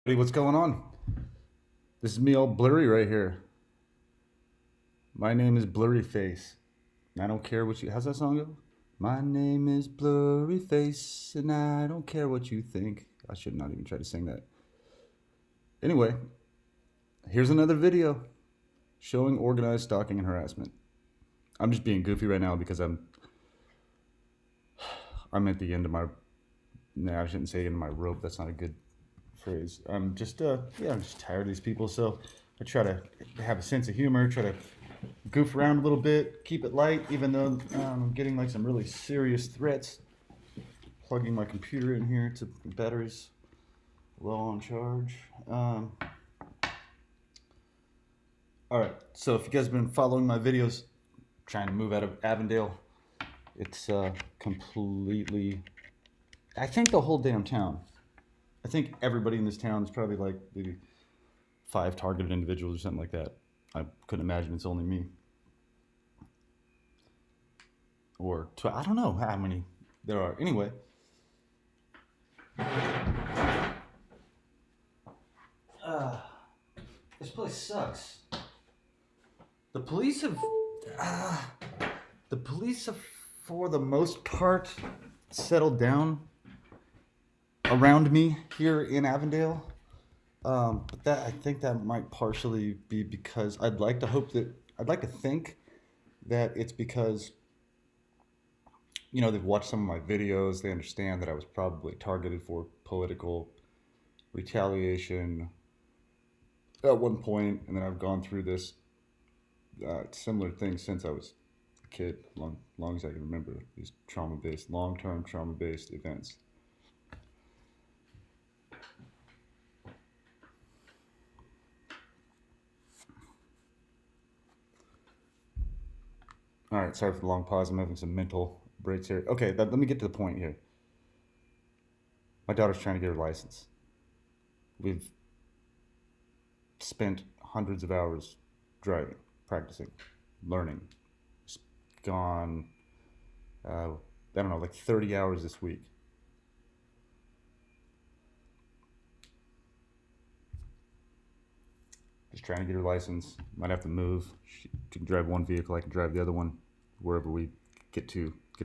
Hey, what's going on? This is me all blurry right here. My name is Blurry Face. I don't care what you... How's that song go? My name is Blurry Face, and I don't care what you think. I should not even try to sing that. Anyway, here's another video showing organized stalking and harassment. I'm just being goofy right now because I'm at the end of my... I shouldn't say end of my rope. That's not a good phrase. I'm just tired of these people, so I try to have a sense of humor, try to goof around a little bit, keep it light, even though I'm getting like some really serious threats. Plugging my computer in here to batteries low on charge. Alright, so if you guys have been following my videos, trying to move out of Avondale, it's completely... I think the whole damn town. I think everybody in this town is probably like maybe 5 targeted individuals or something like that. I couldn't imagine it's only me. Or I don't know how many there are. Anyway. This place sucks. The police have, for the most part, settled down around me here in Avondale. But I think that might partially be because I'd like to think that it's because, you know, they've watched some of my videos. They understand that I was probably targeted for political retaliation at one point, and then I've gone through this similar thing since I was a kid, long as I can remember, these long-term trauma-based events. All right, sorry for the long pause. I'm having some mental breaks here. Okay, let me get to the point here. My daughter's trying to get her license. We've spent hundreds of hours driving, practicing, learning. It's gone, I don't know, like 30 hours this week. Just trying to get her license. Might have to move. She can drive one vehicle, I can drive the other one wherever we get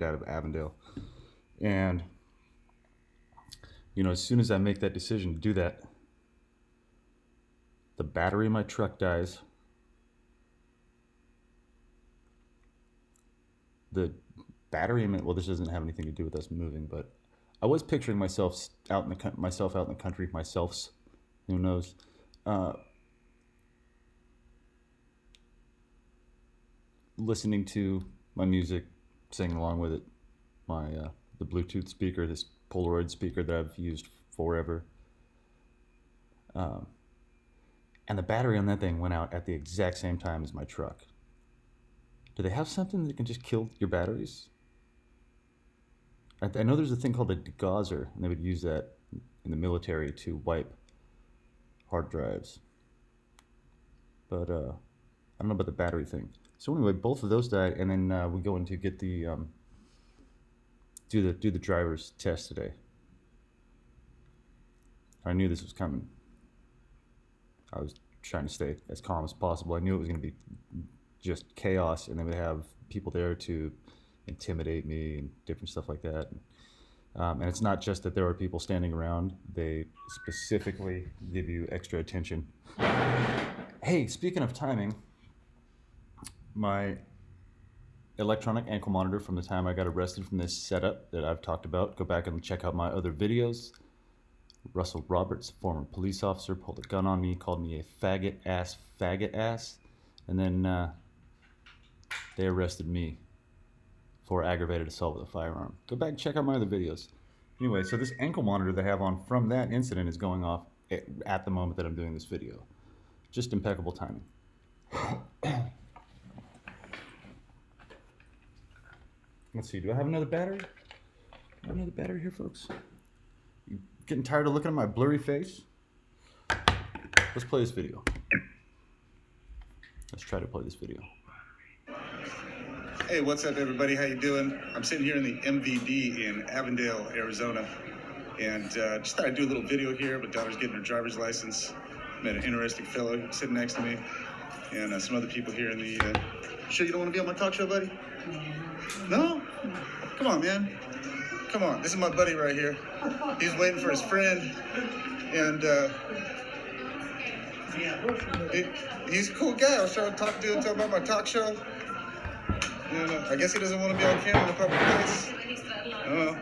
out of Avondale. And, you know, as soon as I make that decision to do that, the battery in my truck dies. The battery in it, well, this doesn't have anything to do with us moving, but I was picturing myself out in the country, myself's, who knows, listening to my music, singing along with it, my the Bluetooth speaker, this Polaroid speaker that I've used forever, and the battery on that thing went out at the exact same time as my truck. Do they have something that can just kill your batteries? I know there's a thing called a degausser, and they would use that in the military to wipe hard drives. But I don't know about the battery thing. So anyway, both of those died, and then we go in to get the do the driver's test today. I knew this was coming. I was trying to stay as calm as possible. I knew it was going to be just chaos, and they would have people there to intimidate me and different stuff like that. And it's not just that there are people standing around. They specifically give you extra attention. Hey, speaking of timing, my electronic ankle monitor from the time I got arrested from this setup that I've talked about, go back and check out my other videos. Russell Roberts, former police officer, pulled a gun on me, called me a faggot ass, and then they arrested me for aggravated assault with a firearm. Go back and check out my other videos. Anyway, so this ankle monitor they have on from that incident is going off at the moment that I'm doing this video. Just impeccable timing. Let's see, do I have another battery? I have another battery here, folks. You getting tired of looking at my blurry face? Let's play this video. Let's try to play this video. Hey, what's up, everybody? How you doing? I'm sitting here in the MVD in Avondale, Arizona. And just thought I'd do a little video here. My daughter's getting her driver's license. Met an interesting fellow sitting next to me, and some other people here in the. Sure you don't want to be on my talk show, buddy? No? Come on, man. Come on. This is my buddy right here. He's waiting for his friend, and he's a cool guy. I was trying to talk to him, tell him about my talk show. And I guess he doesn't want to be on camera in a public place. I don't know.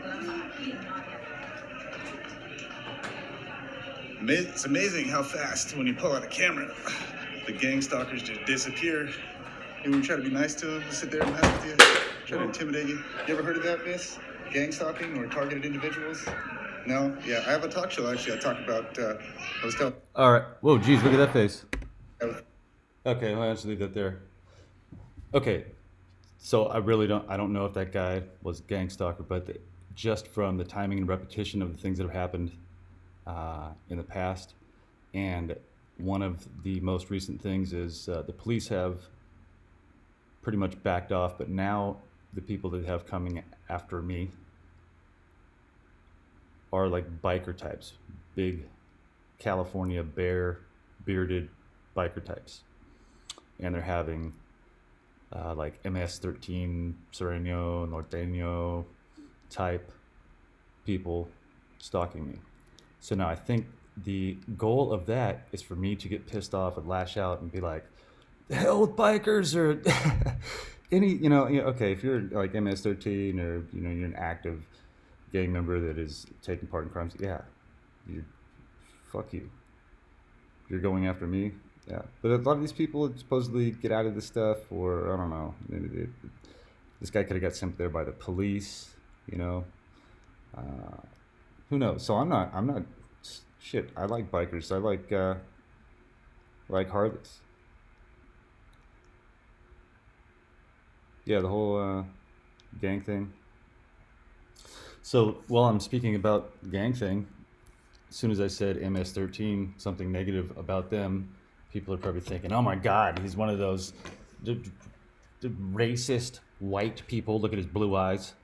It's amazing how fast, when you pull out a camera, the gang stalkers just disappear. And we try to be nice to them, sit there and mess with you, try to intimidate you. You ever heard of that, miss? Gang stalking or targeted individuals? No? Yeah, I have a talk show, actually. I talk about, I was telling... All right. Whoa, geez, look at that face. Okay, I'll just leave that there. Okay, so I don't know if that guy was a gang stalker, but just from the timing and repetition of the things that have happened in the past, and one of the most recent things is the police have pretty much backed off, but now the people that have coming after me are like biker types, big California bearded biker types, and they're having like MS-13 Sereno, Norteño type people stalking me. So now I think the goal of that is for me to get pissed off and lash out and be like, the hell with bikers, or okay, if you're like MS-13 or you're an active gang member that is taking part in crimes, yeah, fuck you. You're going after me, yeah. But a lot of these people supposedly get out of this stuff, or I don't know. This guy could have got sent there by the police, who knows? So I'm not. Shit. I like bikers. I like Harleys. Yeah, the whole gang thing. So while I'm speaking about gang thing, as soon as I said MS-13, something negative about them, people are probably thinking, oh my God, he's one of those racist white people. Look at his blue eyes.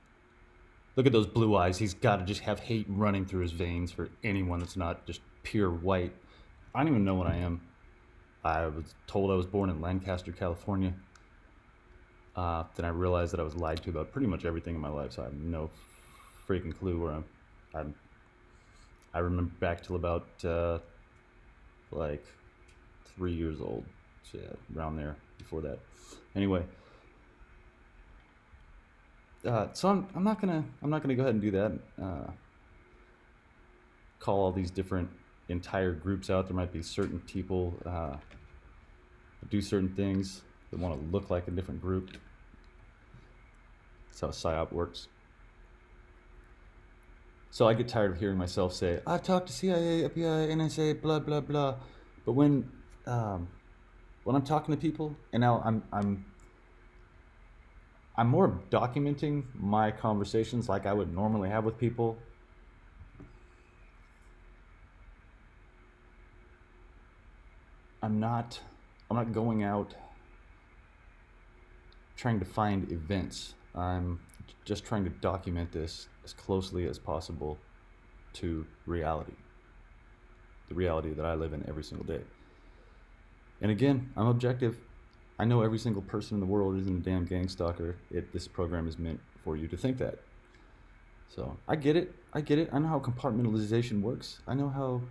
Look at those blue eyes. He's got to just have hate running through his veins for anyone that's not just pure white. I don't even know what I am. I was told I was born in Lancaster, California. Then I realized that I was lied to about pretty much everything in my life, so I have no freaking clue where I'm. I remember back till about like 3 years old, so yeah, around there. Before that, anyway. So I'm not gonna go ahead and do that. Call all these different entire groups out. There might be certain people do certain things that want to look like a different group. That's how PSYOP works. So I get tired of hearing myself say, I talk to CIA, FBI, NSA, blah, blah, blah. But when I'm talking to people, and now I'm more documenting my conversations like I would normally have with people. I'm not going out trying to find events. I'm just trying to document this as closely as possible to reality. The reality that I live in every single day. And again, I'm objective. I know every single person in the world isn't a damn gang stalker. This program is meant for you to think that. So I get it. I know how compartmentalization works. I know how,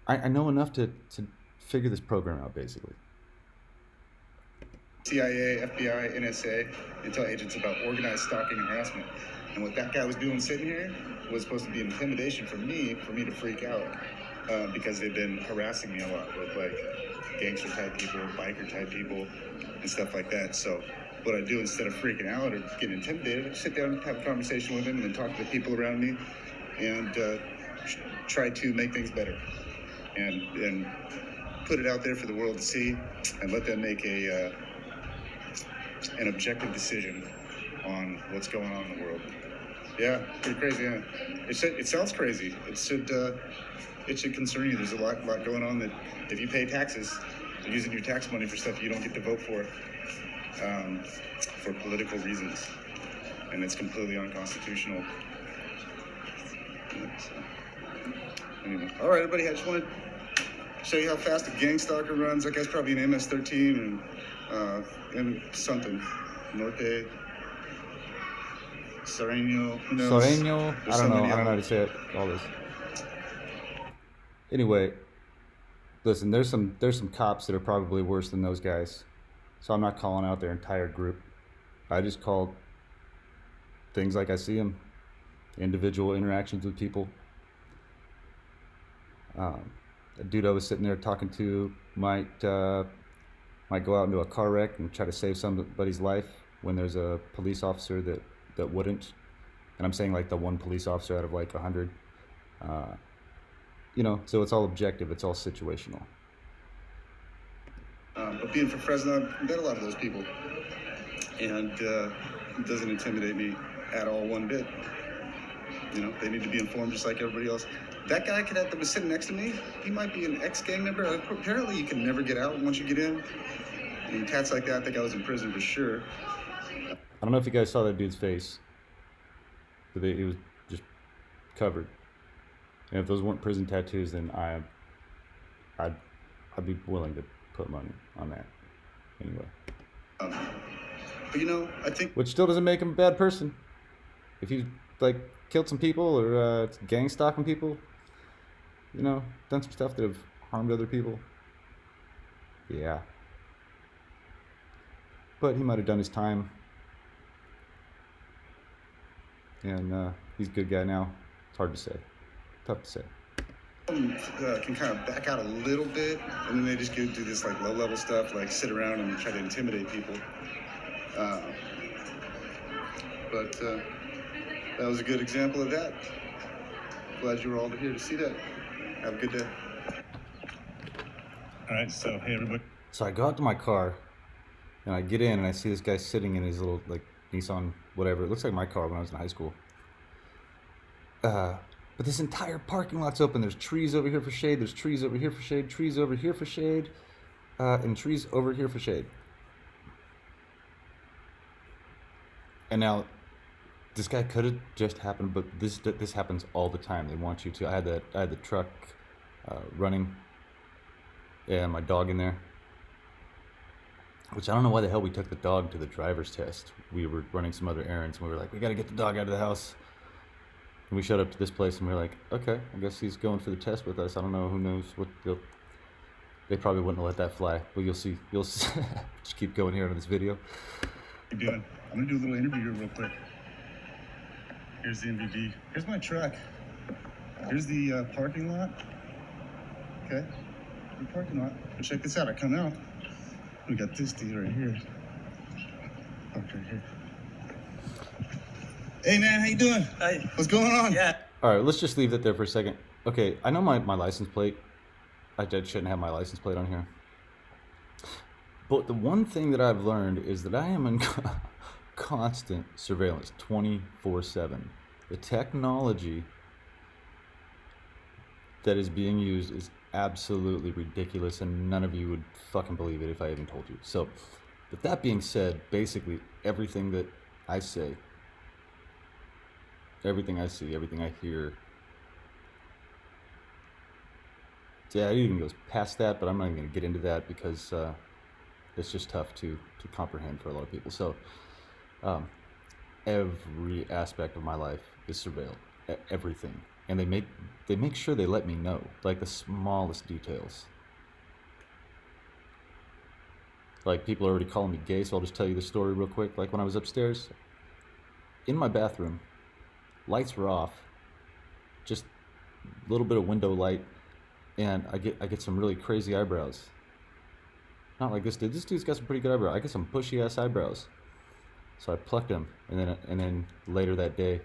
I know enough to figure this program out, basically. CIA, FBI, NSA, intel agents about organized stalking and harassment. And what that guy was doing sitting here was supposed to be intimidation for me to freak out, because they've been harassing me a lot with like gangster type people, biker type people, and stuff like that. So what I do instead of freaking out or getting intimidated, I sit down and have a conversation with them and then talk to the people around me and try to make things better and put it out there for the world to see and let them make an objective decision on what's going on in the world. Yeah, pretty crazy, yeah. It sounds crazy. It should concern you. There's a lot going on that if you pay taxes, you're using your tax money for stuff you don't get to vote for political reasons. And it's completely unconstitutional. So, anyway, all right, everybody. I just wanted to show you how fast a gang stalker runs. That guy's probably an MS-13 and something. Norte, Sereno, who knows? Soreño, There's I so don't know. many I don't know how of to say it. All this. Anyway, listen. There's some cops that are probably worse than those guys. So I'm not calling out their entire group. I just called things like I see them, individual interactions with people. A dude I was sitting there talking to might go out into a car wreck and try to save somebody's life when there's a police officer that wouldn't. And I'm saying like the one police officer out of like 100. So it's all objective. It's all situational. But being from Fresno, I've met a lot of those people. And it doesn't intimidate me at all one bit. They need to be informed just like everybody else. That guy that was sitting next to me, he might be an ex-gang member. Apparently you can never get out once you get in. And cats like that, I think I was in prison for sure. I don't know if you guys saw that dude's face, but he was just covered. And if those weren't prison tattoos, then I'd be willing to put money on that. Anyway. But I think... Which still doesn't make him a bad person. If he, killed some people or gang stalking people, done some stuff that have harmed other people. Yeah. But he might have done his time. And he's a good guy now. It's hard to say. Tough to say. Can kind of back out a little bit, and then they just do this low-level stuff, like sit around and try to intimidate people. But that was a good example of that. Glad you were all here to see that. Have a good day. All right, so hey everybody. So I go out to my car, and I get in, and I see this guy sitting in his little Nissan, whatever. It looks like my car when I was in high school. But this entire parking lot's open. There's trees over here for shade. There's trees over here for shade. Trees over here for shade. And trees over here for shade. And now, this guy could have just happened, but this happens all the time. They want you to. I had the truck running, and my dog in there. Which I don't know why the hell we took the dog to the driver's test. We were running some other errands, and we were like, we got to get the dog out of the house. And we showed up to this place, and we were like, okay, I guess he's going for the test with us. I don't know, who knows what they probably wouldn't have let that fly, but you'll see. Just keep going here on this video. What you doing? I'm gonna do a little interview here real quick. Here's the MVD. Here's my truck. Here's the parking lot. Okay, the parking lot. But check this out. I come out. We got this dude right here. Parked right here. Hey man, how you doing? Hi. What's going on? Yeah. All right, let's just leave that there for a second. Okay, I know my license plate. I shouldn't have my license plate on here. But the one thing that I've learned is that I am in constant surveillance, 24/7. The technology that is being used is absolutely ridiculous, and none of you would fucking believe it if I even told you. So, with that being said, basically everything that I say, everything I see, everything I hear, yeah, it even goes past that, but I'm not even going to get into that because it's just tough to comprehend for a lot of people. So every aspect of my life is surveilled, everything, and they make sure they let me know, like the smallest details. Like, people are already calling me gay, so I'll just tell you the story real quick. Like, when I was upstairs in my bathroom, lights were off, just a little bit of window light, and I get some really crazy eyebrows. Not like this dude. This dude's got some pretty good eyebrows. I get some bushy ass eyebrows. So I plucked them, and then later that day,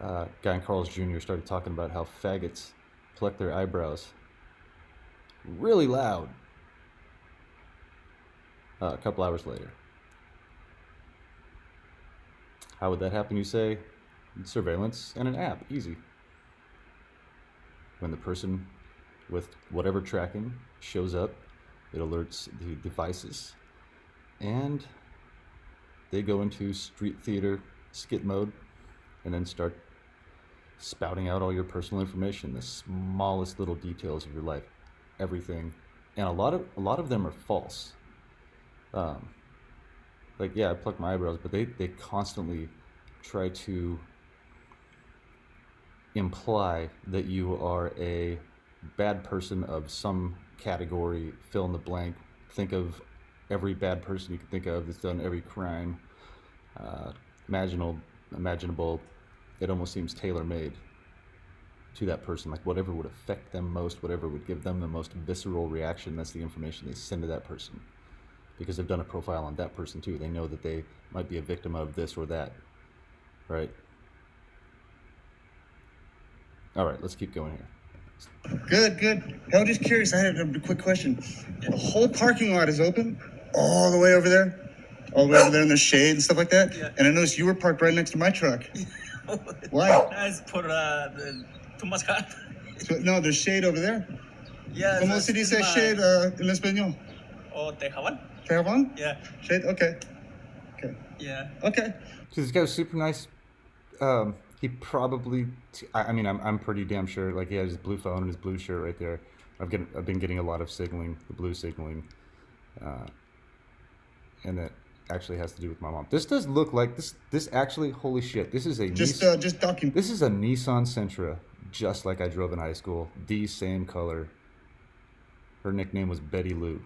Guy and Carl's Jr. started talking about how faggots pluck their eyebrows really loud. A couple hours later. How would that happen, you say? Surveillance and an app, easy. When the person with whatever tracking shows up, it alerts the devices, and they go into street theater skit mode, and then start spouting out all your personal information, the smallest little details of your life, everything, and a lot of them are false. Um, like yeah, I pluck my eyebrows, but they constantly try to imply that you are a bad person of some category, fill in the blank. Think of every bad person you can think of that's done every crime uh, imaginable. It almost seems tailor-made to that person, like whatever would affect them most, whatever would give them the most visceral reaction, that's the information they send to that person, because they've done a profile on that person too. They know that they might be a victim of this or that, right? All right, let's keep going here. Good, good. I was just curious. I had a quick question. The whole parking lot is open, all the way over there, all the way over there in the shade and stuff like that. Yeah. And I noticed you were parked right next to my truck. Why? That's for too much car. So, no, there's shade over there. Yeah. Como se dice shade en español? Oh, Tejaban? Tejaban? Yeah. Shade? Okay. Okay. Yeah. Okay. So this guy was super nice. He probably, I mean, I'm pretty damn sure. Like he has his blue phone and his blue shirt right there. I've been getting a lot of signaling, the blue signaling, and that actually has to do with my mom. This does look like this. This actually, holy shit! This is a Just document. This is a Nissan Sentra, just like I drove in high school. The same color. Her nickname was Betty Lou.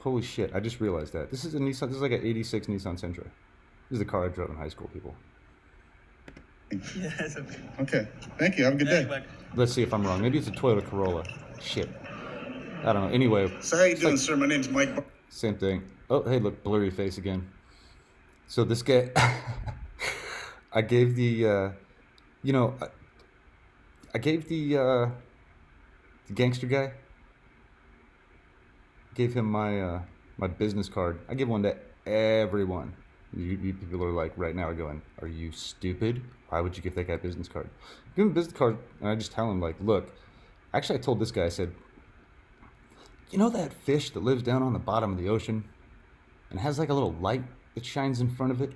Holy shit! I just realized that this is a Nissan. This is like an '86 Nissan Sentra. This is the car I drove in high school, people. Yeah, it's okay. Okay. Thank you. Have a good day. Let's see if I'm wrong. Maybe it's a Toyota Corolla. Shit. I don't know. Anyway. So how you doing, sir? My name's Mike. Same thing. Oh, hey, look, blurry face again. So this guy, I gave the, I gave the gangster guy, gave him my my business card. I give one to everyone. You people are like right now are going, are you stupid? Why would you give that guy a business card? Give him a business card, and I just tell him like, look, actually I told this guy, I said, you know that fish that lives down on the bottom of the ocean and has like a little light that shines in front of it?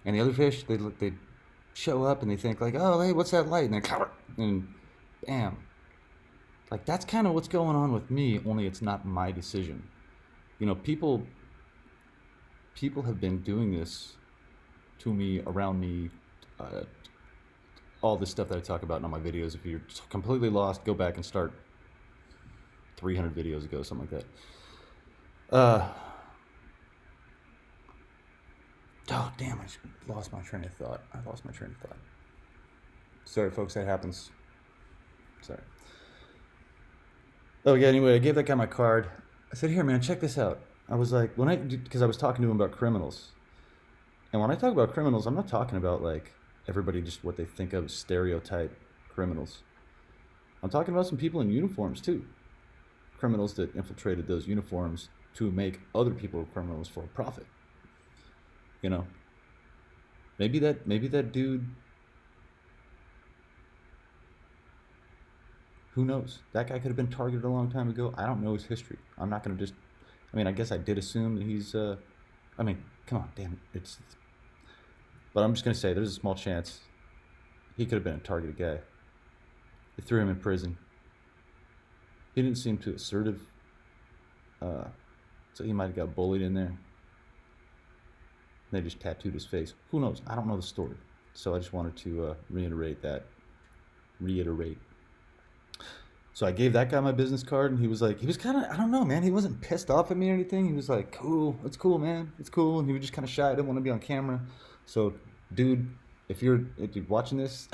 And the other fish, they show up and they think like, oh, hey, what's that light? And they cover, and bam. Like that's kind of what's going on with me, only it's not my decision. You know, people have been doing this to me, around me, all this stuff that I talk about in all my videos. If you're completely lost, go back and start 300 videos ago, something like that. Oh, damn, I lost my train of thought. Sorry, folks, that happens. Sorry. Oh, yeah, anyway, I gave that guy my card. I said, here, man, check this out. I was like, because I was talking to him about criminals. And when I talk about criminals, I'm not talking about, like, everybody just what they think of as stereotype criminals. I'm talking about some people in uniforms, too. Criminals that infiltrated those uniforms to make other people criminals for a profit. You know, maybe that dude, who knows? That guy could have been targeted a long time ago. I don't know his history. I'm not going to I guess I did assume that he's, come on, damn it. But I'm just going to say there's a small chance he could have been a targeted guy. They threw him in prison. He didn't seem too assertive, so he might have got bullied in there. They just tattooed his face. Who knows? I don't know the story. So I just wanted to reiterate. So I gave that guy my business card, and he was kind of, I don't know, man. He wasn't pissed off at me or anything. He was like, cool, it's cool, man. It's cool. And he was just kind of shy. I didn't want to be on camera. So, dude, if you're watching this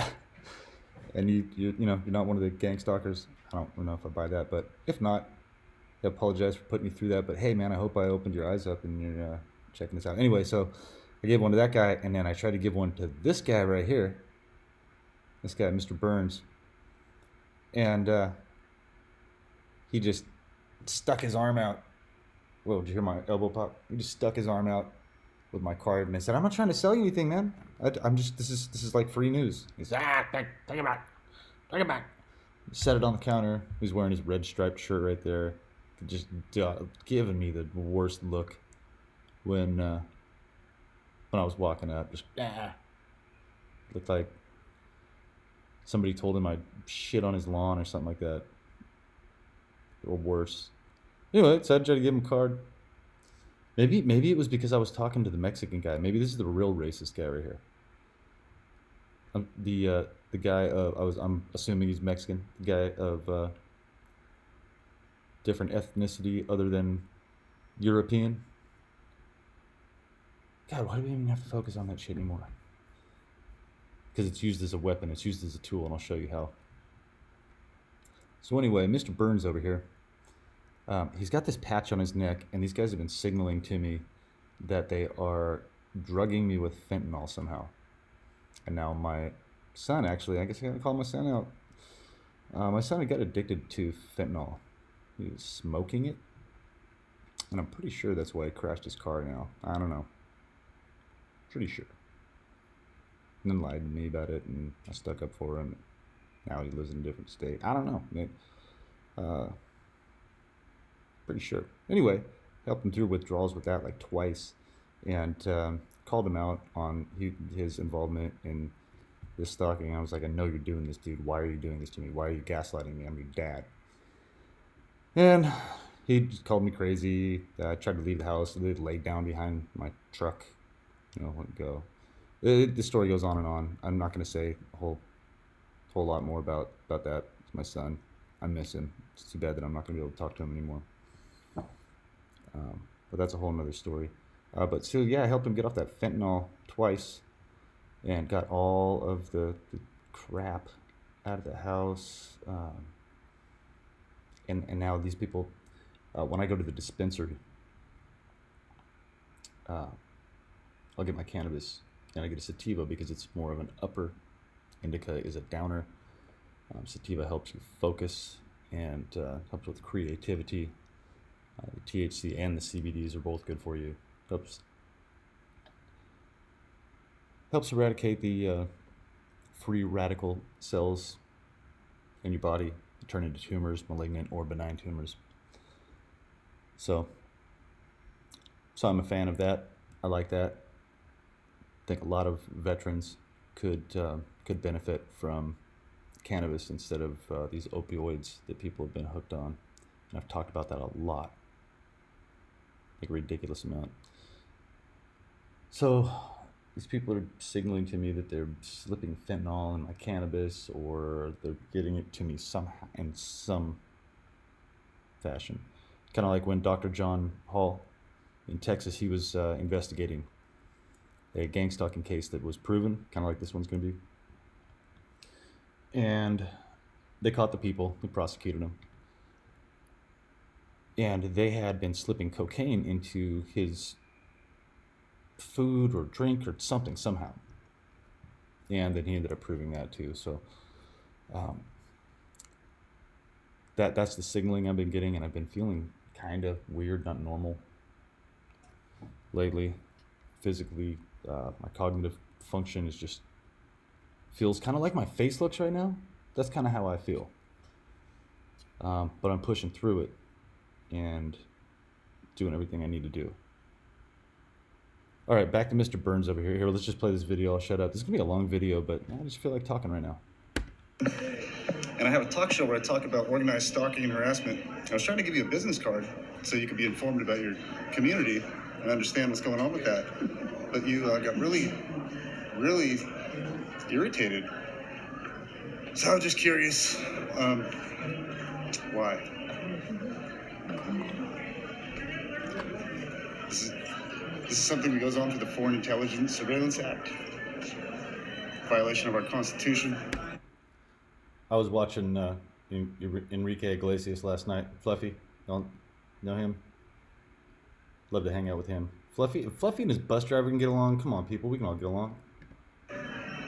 and you're not one of the gang stalkers, I don't know if I buy that. But if not, I apologize for putting you through that. But hey, man, I hope I opened your eyes up and you're checking this out. Anyway, so I gave one to that guy, and then I tried to give one to this guy right here. This guy, Mr. Burns. And he just stuck his arm out. Whoa, did you hear my elbow pop? He just stuck his arm out with my card, and I said, I'm not trying to sell you anything, man. This is like free news. He said, take it back. Take it back. He set it on the counter. He was wearing his red striped shirt right there. Just giving me the worst look when I was walking up. Just Looked like somebody told him I'd shit on his lawn or something like that. Or worse. Anyway, so I tried to give him a card. Maybe it was because I was talking to the Mexican guy. Maybe this is the real racist guy right here. The guy of I'm assuming he's Mexican. The guy of different ethnicity other than European. God, why do we even have to focus on that shit anymore? Because it's used as a weapon. It's used as a tool, and I'll show you how. So anyway, Mr. Burns over here. He's got this patch on his neck, and these guys have been signaling to me that they are drugging me with fentanyl somehow. And now my son, actually, I guess I gotta call my son out. My son had got addicted to fentanyl. He was smoking it, and I'm pretty sure that's why he crashed his car now. I don't know. Pretty sure. And then lied to me about it, and I stuck up for him. Now he lives in a different state. I don't know. Pretty sure. Anyway, helped him through withdrawals with that like twice, and called him out on his involvement in this stalking. I was like, I know you're doing this, dude. Why are you doing this to me? Why are you gaslighting me? I'm your dad. And he just called me crazy. I tried to leave the house. They laid down behind my truck. Wouldn't go. The story goes on and on. I'm not going to say a whole lot more about that. It's my son. I miss him. It's too bad that I'm not going to be able to talk to him anymore. But that's a whole nother story. But still, yeah, I helped him get off that fentanyl twice and got all of the crap out of the house. And now these people, when I go to the dispensary, I'll get my cannabis and I get a sativa because it's more of an upper. Indica is a downer. Sativa helps you focus and helps with creativity. The THC and the CBDs are both good for you. Helps eradicate the free radical cells in your body to turn into tumors, malignant or benign tumors. So I'm a fan of that. I like that. I think a lot of veterans could benefit from cannabis instead of these opioids that people have been hooked on. And I've talked about that a lot, like a ridiculous amount. So these people are signaling to me that they're slipping fentanyl in my cannabis, or they're getting it to me somehow in some fashion. Kind of like when Dr. John Hall in Texas, he was investigating a gang stalking case that was proven, kind of like this one's going to be. And they caught the people who prosecuted them. And they had been slipping cocaine into his food or drink or something somehow. And then he ended up proving that too. So that's the signaling I've been getting, and I've been feeling kind of weird, not normal lately. Physically, my cognitive function is just feels kind of like my face looks right now. That's kind of how I feel. But I'm pushing through it and doing everything I need to do. All right, back to Mr. Burns over here. Here, let's just play this video. I'll shut up. This is going to be a long video, but I just feel like talking right now. And I have a talk show where I talk about organized stalking and harassment. I was trying to give you a business card so you could be informed about your community and understand what's going on with that. But you got really, really irritated. So I was just curious, why? This is something that goes on through the Foreign Intelligence Surveillance Act. Violation of our Constitution. I was watching Enrique Iglesias last night. Fluffy, don't know him? Love to hang out with him. Fluffy and his bus driver can get along. Come on, people, we can all get along.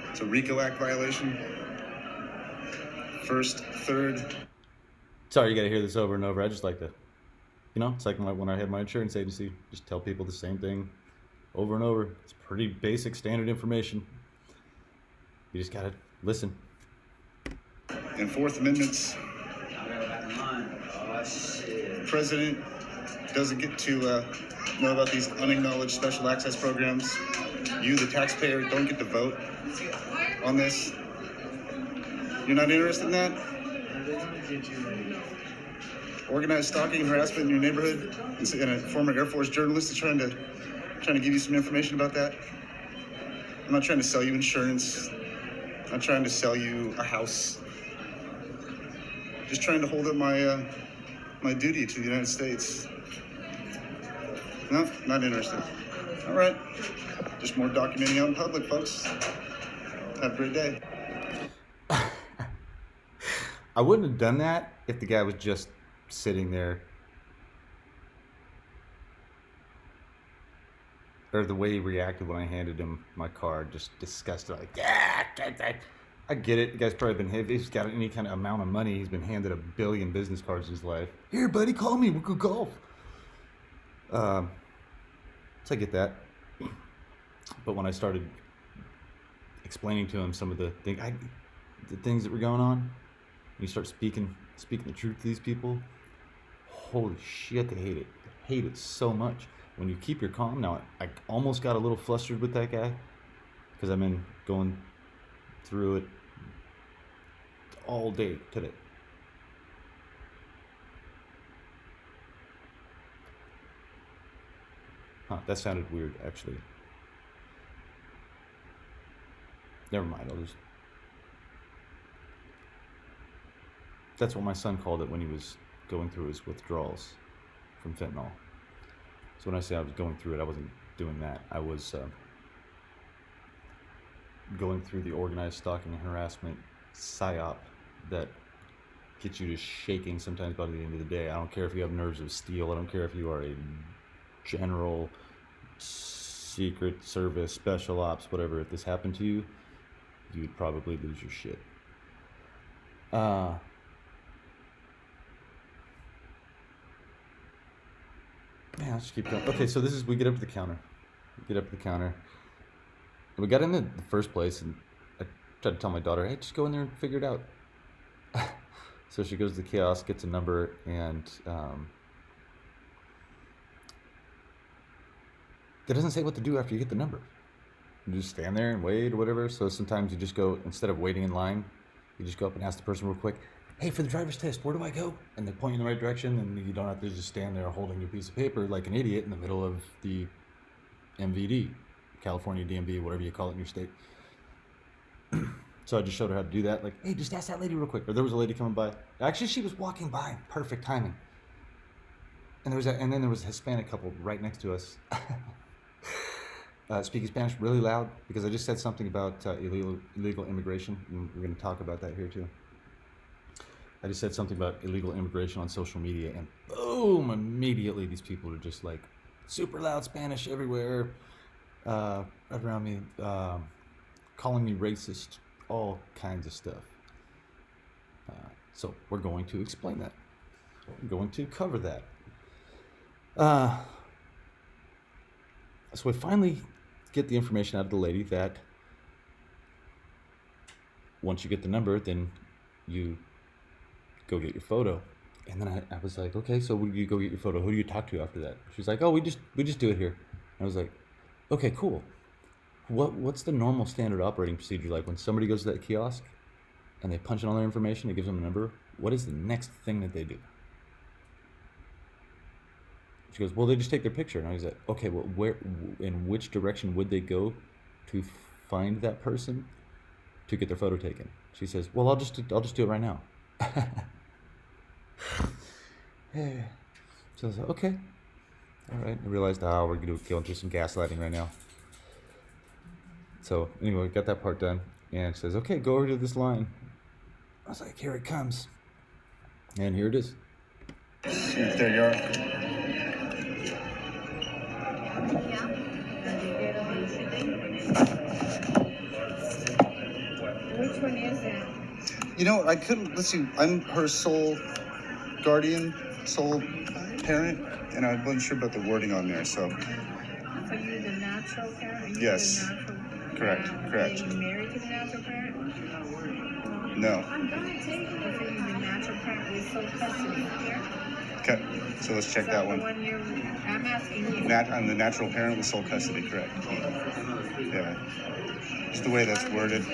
It's a RICO Act violation. First, third. Sorry, you gotta hear this over and over. I just like to, it's like when I had my insurance agency, just tell people the same thing over and over. It's pretty basic standard information. You just gotta listen. And Fourth Amendments. The president doesn't get to know about these unacknowledged special access programs. You, the taxpayer, don't get to vote on this? You're not interested in that? Organized stalking and harassment in your neighborhood, and a former Air Force journalist is trying to give you some information about that. I'm not trying to sell you insurance. I'm not trying to sell you a house. Just trying to hold up my my duty to the United States. No, not interested. All right. Just more documenting out in public, folks. Have a great day. I wouldn't have done that if the guy was just sitting there. Or the way he reacted when I handed him my card, just disgusted. Like, yeah, I get it. The guy's probably been, if he's got any kind of amount of money, he's been handed 1 billion business cards in his life. Here, buddy, call me. We'll go golf. So I get that. But when I started explaining to him some of the things that were going on, you start speaking the truth to these people. Holy shit, they hate it. They hate it so much. When you keep your calm, now I almost got a little flustered with that guy because I've been going through it all day today. Huh, that sounded weird, actually. Never mind, That's what my son called it when he was going through his withdrawals from fentanyl. So when I say I was going through it, I wasn't doing that. I was going through the organized stalking and harassment psyop that gets you to shaking sometimes by the end of the day. I don't care if you have nerves of steel. I don't care if you are a general, secret service, special ops, whatever. If this happened to you, you would probably lose your shit. Man, I'll just keep going. Okay, so we get up to the counter. And we got in the first place, and I tried to tell my daughter, hey, just go in there and figure it out. So she goes to the kiosk, gets a number, and it doesn't say what to do after you get the number. You just stand there and wait or whatever. So sometimes you just go, instead of waiting in line, you just go up and ask the person real quick, hey, for the driver's test, where do I go? And they point you in the right direction, and you don't have to just stand there holding your piece of paper like an idiot in the middle of the MVD, California DMV, whatever you call it in your state. So I just showed her how to do that. Like, hey, just ask that lady real quick. Or there was a lady coming by. Actually, she was walking by. Perfect timing. And then there was a Hispanic couple right next to us. Speaking Spanish really loud because I just said something about illegal immigration, and we're going to talk about that here too. I just said something about illegal immigration on social media, and boom, immediately these people are just like super loud Spanish everywhere, right around me, calling me racist, all kinds of stuff. So we're going to explain that. We're going to cover that. So we finally get the information out of the lady that once you get the number, then you go get your photo. And then I was like, okay, so when you go get your photo, who do you talk to after that? She's like, oh, we just do it here. And I was like, okay, cool. What's the normal standard operating procedure like when somebody goes to that kiosk and they punch in all their information, it gives them a number? What is the next thing that they do? She goes, well, they just take their picture. And I was like, okay, well, in which direction would they go to find that person to get their photo taken? She says, well, I'll just do it right now. So I was like, okay, all right. I realized, we're going through some gaslighting right now. So anyway, got that part done, and it says, okay, go over to this line. I was like, here it comes, and here it is. There you are. Which one is it? You know, I couldn't, let's see, I'm her sole guardian, sole parent, and I wasn't sure about the wording on there, so. So you're the natural parent? Yes. Correct. Are you married to the natural parent? No. I'm gonna take it for you. The natural parent with sole custody here. Okay, so let's check Is that the one. one you're, I'm asking you. I'm the natural parent with sole custody, correct? Yeah. Just the way that's worded.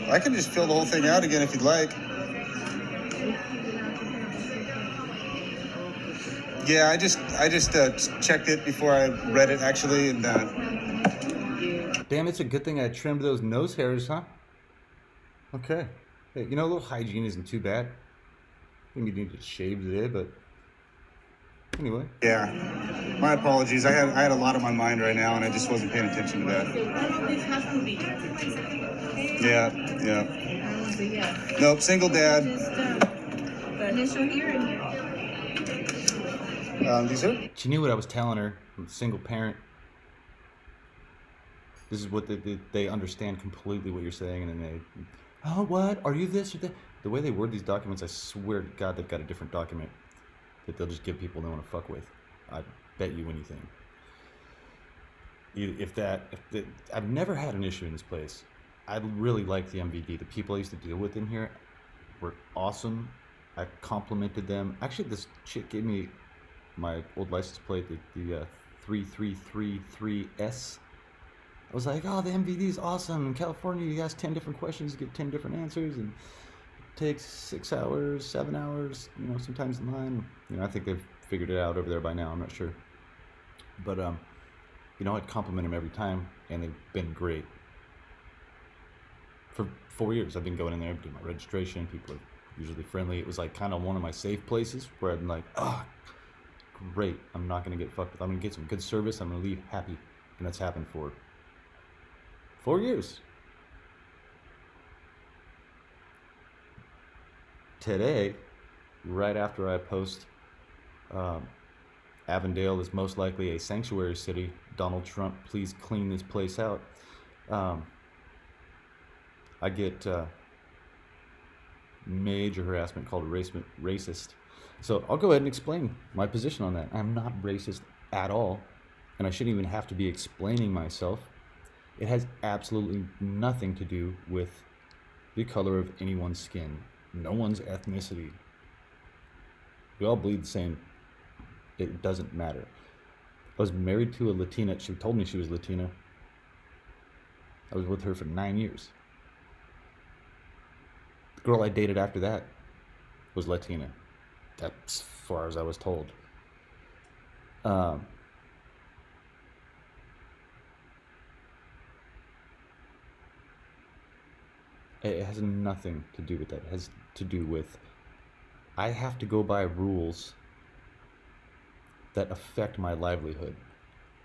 I can just fill the whole thing out again if you'd like. Yeah, I just checked it before I read it actually, and Damn, it's a good thing I trimmed those nose hairs, huh? Okay. Hey, you know, a little hygiene isn't too bad. I think you need to shave today, but anyway. yeah. My apologies. I had a lot on my mind right now, and I just wasn't paying attention to that. Yeah. Nope, single dad. Initial hearing here. These are. She knew what I was telling her. I'm a single parent. This is what they understand completely what you're saying, and then they, oh, what? Are you this or that? The way they word these documents, I swear to God, they've got a different document that they'll just give people they want to fuck with. I bet you anything. I've never had an issue in this place. I really like the MVD. The people I used to deal with in here were awesome. I complimented them. Actually, this chick gave me my old license plate, the 3333S. I was like, oh, the MVD is awesome. In California, you ask 10 different questions, you get 10 different answers, and it takes 6 hours, 7 hours, you know, sometimes 9. You know, I think they've figured it out over there by now. I'm not sure. But, you know, I'd compliment them every time, and they've been great. For 4 years, I've been going in there, doing my registration. People are usually friendly. It was like kind of one of my safe places where I'm like, oh, great. I'm not going to get fucked with. I'm going to get some good service. I'm going to leave happy. And that's happened for 4 years. Today, right after I post, Avondale is most likely a sanctuary city. Donald Trump, please clean this place out. I get major harassment called racist. So I'll go ahead and explain my position on that. I'm not racist at all, and I shouldn't even have to be explaining myself. It has absolutely nothing to do with the color of anyone's skin, no one's ethnicity. We all bleed the same. It doesn't matter. I was married to a Latina. She told me she was Latina. I was with her for 9 years. The girl I dated after that was Latina. That's as far as I was told. It has nothing to do with that. It has to do with I have to go by rules that affect my livelihood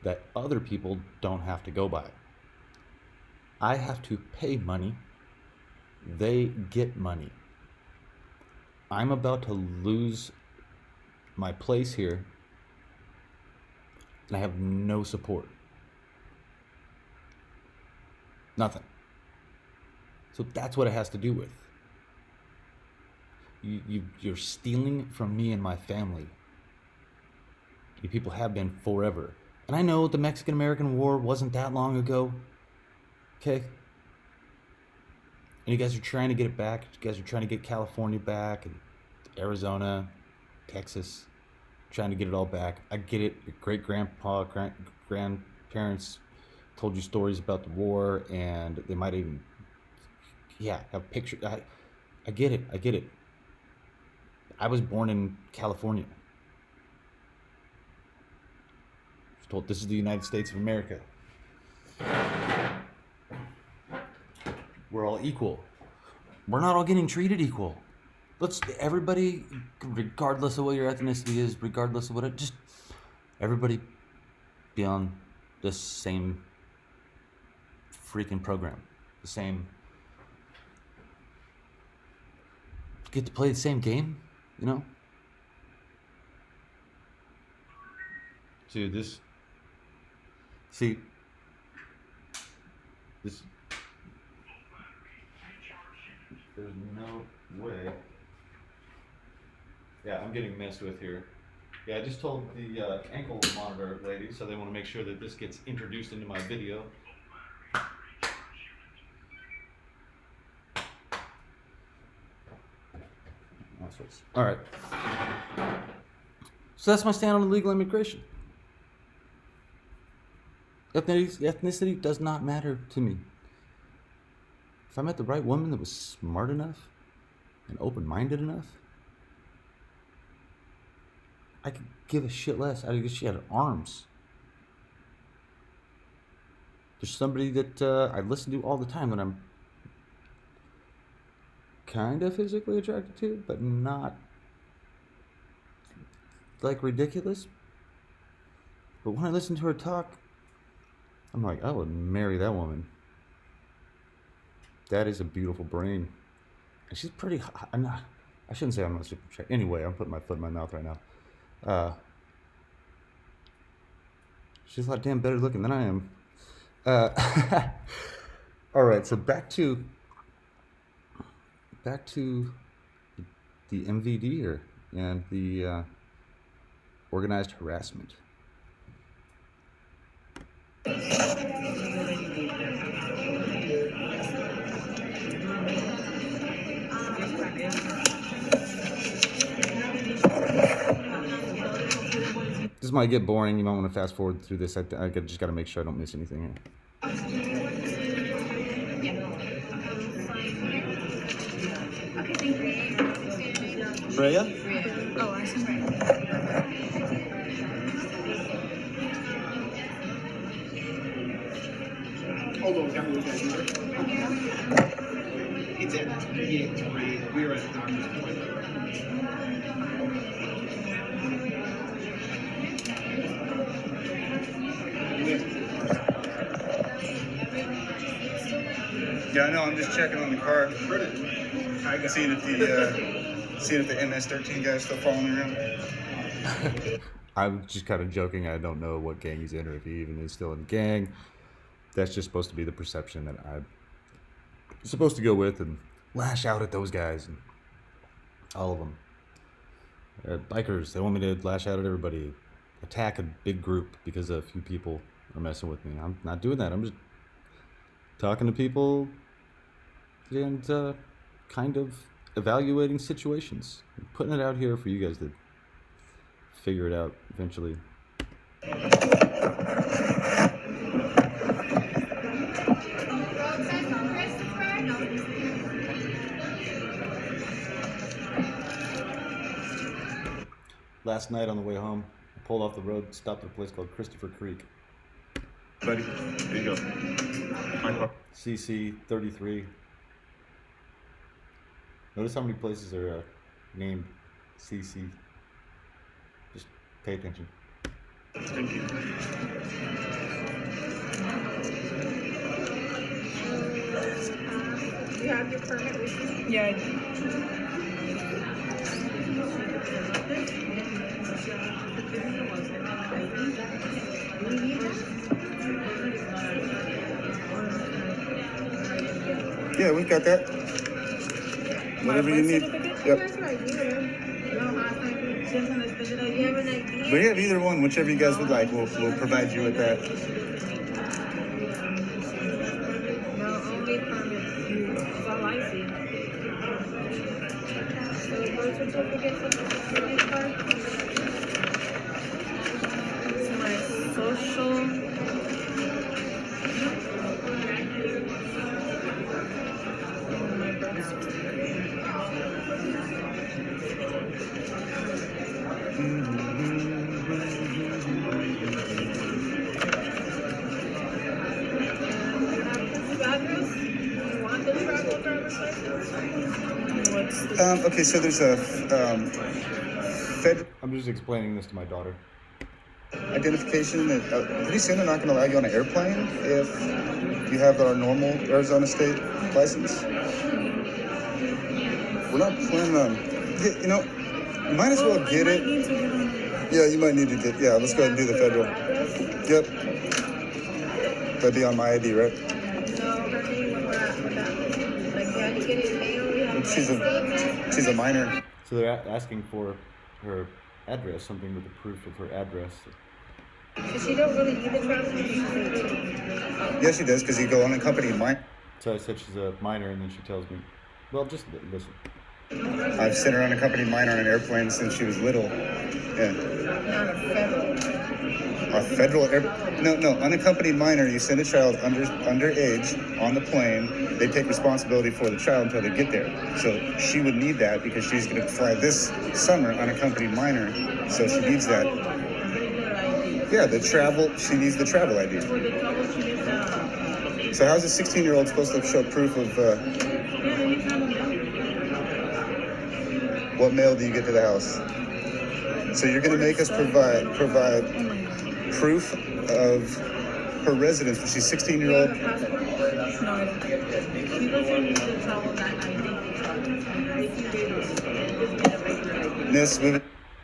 that other people don't have to go by. I have to pay money. They get money. I'm about to lose my place here, and I have no support. Nothing. So that's what it has to do with. You're stealing from me and my family. You people have been forever. And I know the Mexican-American War wasn't that long ago. Okay? And you guys are trying to get it back. You guys are trying to get California back, and Arizona, Texas, trying to get it all back. I get it. Your great-grandpa, grandparents told you stories about the war, and they might even, have pictures. I get it. I get it. I was born in California. I was told this is the United States of America. We're all equal. We're not all getting treated equal. Everybody, regardless of what your ethnicity is, regardless of just everybody be on the same freaking program. The same, get to play the same game, you know? Dude, this, there's no way. Yeah, I'm getting messed with here. Yeah, I just told the ankle monitor lady, so they want to make sure that this gets introduced into my video. All right. So that's my stand on illegal immigration. Ethnicity does not matter to me. If I met the right woman that was smart enough and open-minded enough, I could give a shit less. I guess she had arms. There's somebody that I listen to all the time that I'm kind of physically attracted to, but not like ridiculous. But when I listen to her talk, I'm like, I would marry that woman. That is a beautiful brain. And she's pretty hot. I shouldn't say I'm not super attracted. Anyway, I'm putting my foot in my mouth right now. She's a lot damn better looking than I am. All right, so back to the MVD here and the organized harassment. This might get boring. You might want to fast forward through this. I just got to make sure I don't miss anything here. Freya? Oh, I see. It's at 383. We were at the doctor's appointment. Yeah, I know. I'm just checking on the car. Seeing if the MS-13 guy's still following around. I'm just kind of joking. I don't know what gang he's in or if he even is still in the gang. That's just supposed to be the perception that I'm supposed to go with and lash out at those guys and all of them. Bikers, they want me to lash out at everybody, attack a big group because a few people are messing with me. I'm not doing that. I'm just talking to people and kind of evaluating situations, putting it out here for you guys to figure it out eventually. Last night on the way home, I pulled off the road, stopped at a place called Christopher Creek. Buddy, there you go. My car. CC 33. Notice how many places are named CC. Just pay attention. Thank you. You have your permit with you? Yeah, I do. Yeah, we got that. Whatever you need. Yep. We have either one, whichever you guys would like. We'll provide you with that. No, only permit. That's all I see. So birth certificates of the credit card. This is my social. And my birth certificate. Address? You want the travel driver's license? What's the Okay, so there's a federal I'm just explaining this to my daughter. identification that pretty soon they're not going to allow you on an airplane if you have our normal Arizona state license. We're not planning on, you know, you might as well get it. Yeah, you might need to get, yeah, let's go ahead and do the federal. Yep. That'd be on my ID, right? She's a minor. So they're asking for her address, something with the proof of her address. So she don't really need the travel. Yes, she does, because you go unaccompanied minor. So I said she's a minor, and then she tells me, well, just listen. I've sent her unaccompanied minor on an airplane since she was little. Yeah. Not a federal. A federal no, unaccompanied minor, you send a child underage on the plane, they take responsibility for the child until they get there. So she would need that because she's going to fly this summer unaccompanied minor, so she needs that. Yeah, she needs the travel ID. So how's a 16-year-old supposed to show proof of, what mail do you get to the house? So you're going to make us provide proof of her residence when she's 16-year-old. Miss,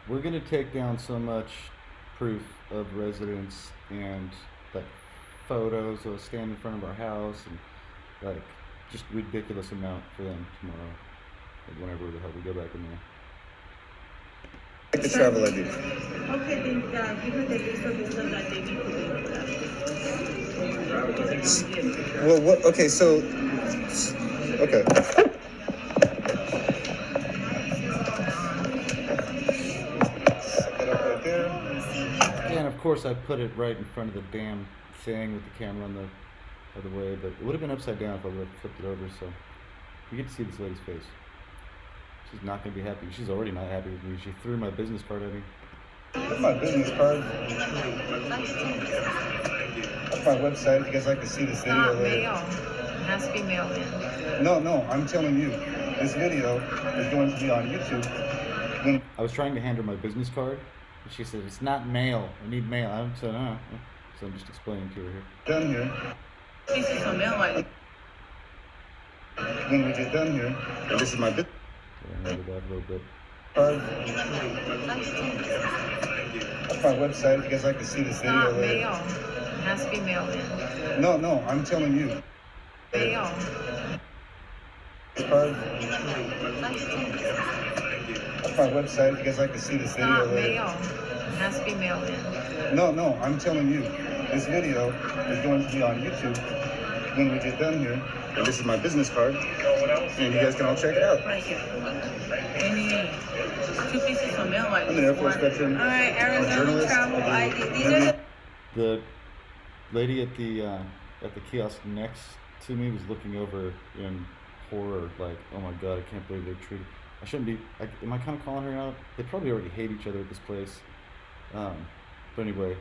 we're going to take down so much proof of residence and like photos of us standing in front of our house and like just ridiculous amount for them tomorrow, like whenever the hell we go back in there. The travel ID. Okay, then give her the list of the stuff that they need to do. Well, what? Okay, so okay. Set that up right there. Yeah, and of course I put it right in front of the damn thing with the camera on the other way, but it would have been upside down if I would have flipped it over. So you get to see this lady's face. She's not going to be happy. She's already not happy with me. She threw my business card at me. That's my business card. That's my website. If you guys like to see this video Not later. mail. It has to be mailed in. No, I'm telling you. This video is going to be on YouTube. I was trying to hand her my business card, and she said, it's not mail. I need mail. I said, so I'm just explaining to her here. Done here. This is a mail ID. When we get done here, and this is my business I handed that a little bit. card. That's my website. If you guys like to see this video Not later. mail. It has to be mailed in. No, I'm telling you. Mail. Card. That's my website. If you guys like to see this video Not later. mail. It has to be mailed in. No, I'm telling you. This video is going to be on YouTube when we get done here. And this is my business card. And you guys can all check it out. Right here. You need 2 pieces of mail ID. I'm an Air Force veteran. All right, Arizona journalist. travel ID. These are The lady at the kiosk next to me was looking over in horror, like, oh my god, I can't believe they treated. I shouldn't be. Am I kind of calling her out? They probably already hate each other at this place. But anyway,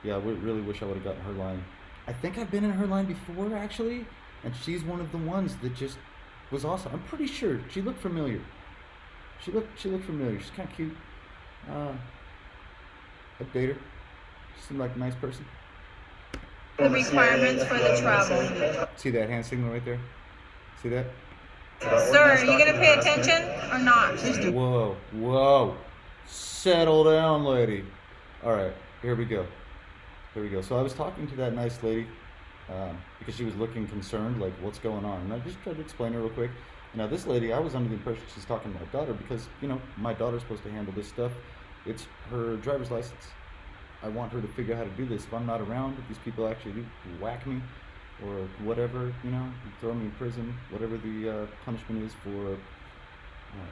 yeah, I really wish I would have gotten her line. I think I've been in her line before, actually, and she's one of the ones that just was awesome. I'm pretty sure she looked familiar. She looked familiar. She's kind of cute. I'd date her. She seemed like a nice person. the requirements for the travel. See that hand signal right there? See that? Sir, are you going to pay attention or not? Whoa. Settle down, lady. All right, here we go. So I was talking to that nice lady because she was looking concerned, like, what's going on? And I just tried to explain to her real quick. Now, this lady, I was under the impression she's talking to my daughter because, my daughter's supposed to handle this stuff. It's her driver's license. I want her to figure out how to do this. If I'm not around, if these people actually do whack me or whatever, throw me in prison, whatever the punishment is for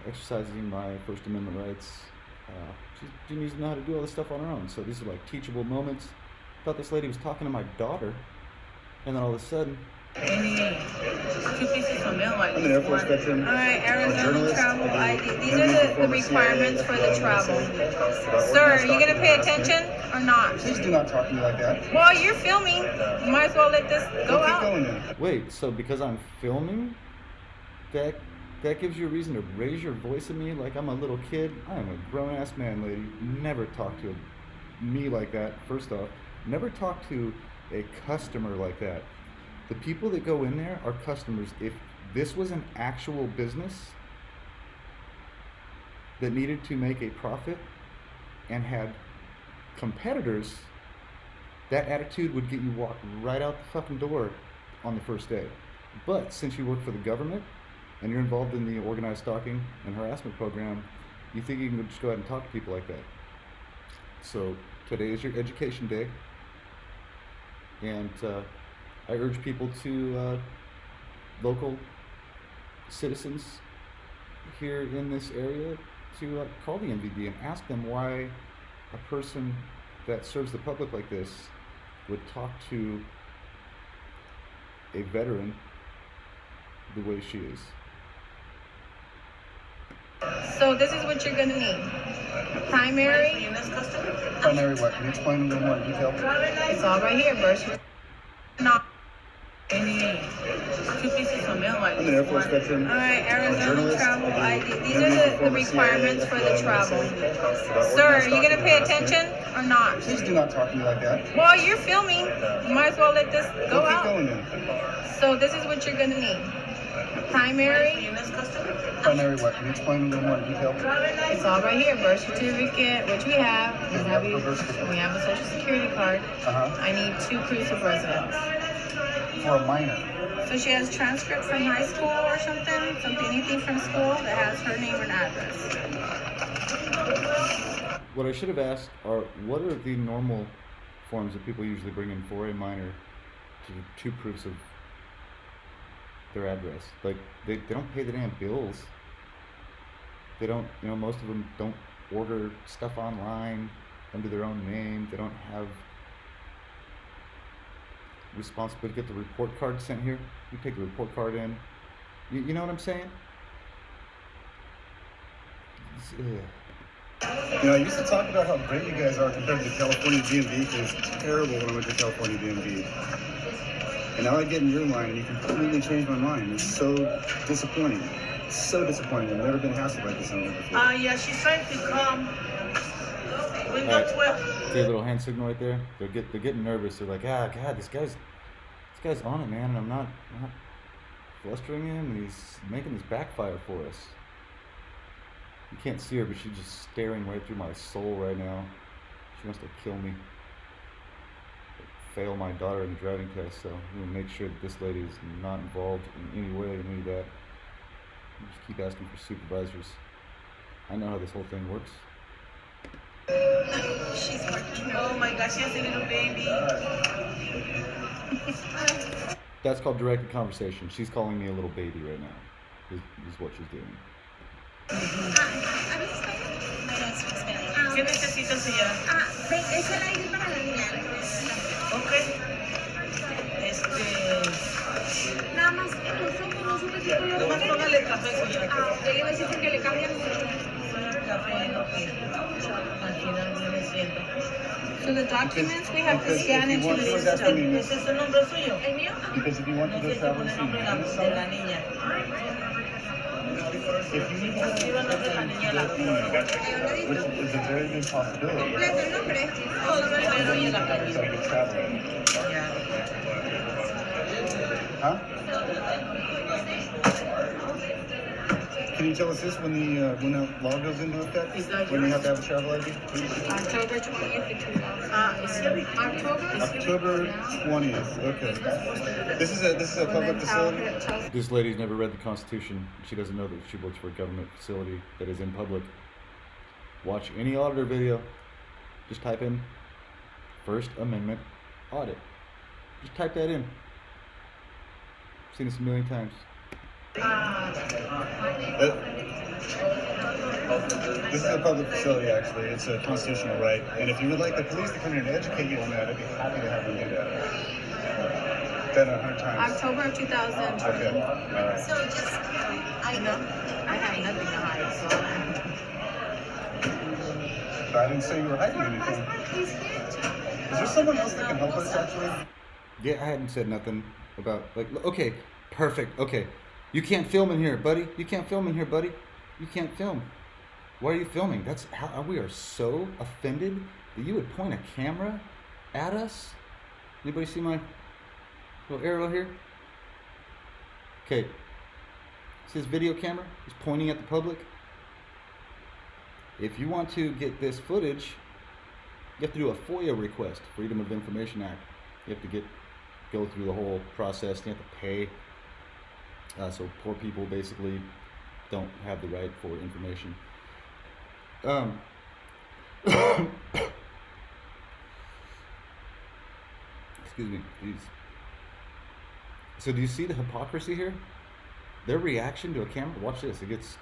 exercising my First Amendment rights, she needs to know how to do all this stuff on her own. So these are like teachable moments. I thought this lady was talking to my daughter, and then all of a sudden, You need 2 pieces of mail ID. I'm an Air Force veteran. All right, Arizona journalist. travel ID. These are the requirements for the travel. Sir, are you going to pay attention or not? Please do not talk to me like that. While you're filming, you might as well let this go Keep out. going then. wait, so because I'm filming, that gives you a reason to raise your voice at me like I'm a little kid? I am a grown-ass man, lady. Never talk to me like that, first off. Never talk to a customer like that. The people that go in there are customers. If this was an actual business that needed to make a profit and had competitors, that attitude would get you walked right out the fucking door on the first day. But since you work for the government and you're involved in the organized stalking and harassment program, you think you can just go ahead and talk to people like that. So today is your education day, and I urge people local citizens here in this area to call the MVD and ask them why a person that serves the public like this would talk to a veteran the way she is. So this is what you're gonna need. Primary. Primary what? Can you explain a little more in detail? It's all right here, birth. Not. Any 2 pieces of mail. I'm an Air Force veteran. All right, Arizona journalist. travel I ID. do These interviews are with the former requirements CIA, for the FBI, travel. NSA, Sir, are about you gonna organized pay stalking attention or not? Please do not talk to me like that. Well, you're filming. You might as well let this go Keep out. going then. So this is what you're gonna need. Primary. Primary what? Can you explain a little more in detail? It's all right here. Birth certificate, which we have. We have a social security card. I need 2 proofs of residence. For a minor. So she has transcript from high school or something, anything from school that has her name and address. What I should have asked are, what are the normal forms that people usually bring in for a minor to do 2 proofs of their address? Like, they don't pay the damn bills. They don't, most of them don't order stuff online under their own name. They don't have responsibility to get the report card sent here. You take the report card in. You know what I'm saying? I used to talk about how great you guys are compared to California DMV, because it's terrible when I went to California DMV. And now I get in your line, and you completely changed my mind. It's so disappointing. It's so disappointing. I've never been hassled like this before. Yeah, she's trying to come. Window 12. See a little hand signal right there? They're getting nervous. They're like, God, this guy's on it, man, and I'm not flustering him, and he's making this backfire for us. You can't see her, but she's just staring right through my soul right now. She wants to kill me. Fail my daughter in the driving test, so I'm gonna make sure that this lady is not involved in any way in any of that. I just keep asking for supervisors. I know how this whole thing works. She's working. Oh my gosh, she has a little baby. That's called directed conversation. She's calling me a little baby right now, is what she's doing. ¿Qué necesita, señora? Es el ID para la niña. Ok. Nada más, nosotros no supe si podía Nomás póngale café, señora. yo le iba a decir porque le cambian. Café, ok. Al final viene siendo. So the documents we have to scan into the system. ¿Ese es el nombre suyo? ¿El mío? Because if you want to No go sé si travel pone el nombre de la niña. if you need to Escriba el nombre de la niña a la which is a very good possibility. Completo el nombre. primero y el apellido. So you can travel. Ya. Huh? Can you tell us this when the law goes into effect? When you have to have a travel ID? October 20th. October 20th. Okay. This is a public facility. This lady's never read the Constitution. She doesn't know that she works for a government facility that is in public. Watch any auditor video. Just type in First Amendment audit. Just type that in. I've seen this a million times. This is a public facility, actually. It's a constitutional right. And if you would like the police to come here and educate you on that, I'd be happy to have them do that. Done 100 times. October of 2000. Okay. So just, I have nothing to hide, so. I didn't say you were hiding anything. Is there someone else that can help us, actually? Yeah, I hadn't said nothing about, okay, perfect, okay. You can't film in here, buddy. You can't film in here, buddy. You can't film. Why are you filming? That's how we are so offended that you would point a camera at us. Anybody see my little arrow here? Okay. See this video camera? It's pointing at the public. If you want to get this footage, you have to do a FOIA request, Freedom of Information Act. You have to go through the whole process. You have to pay. So poor people basically don't have the right for information. Excuse me, please. So do you see the hypocrisy here? Their reaction to a camera. Watch this. It gets.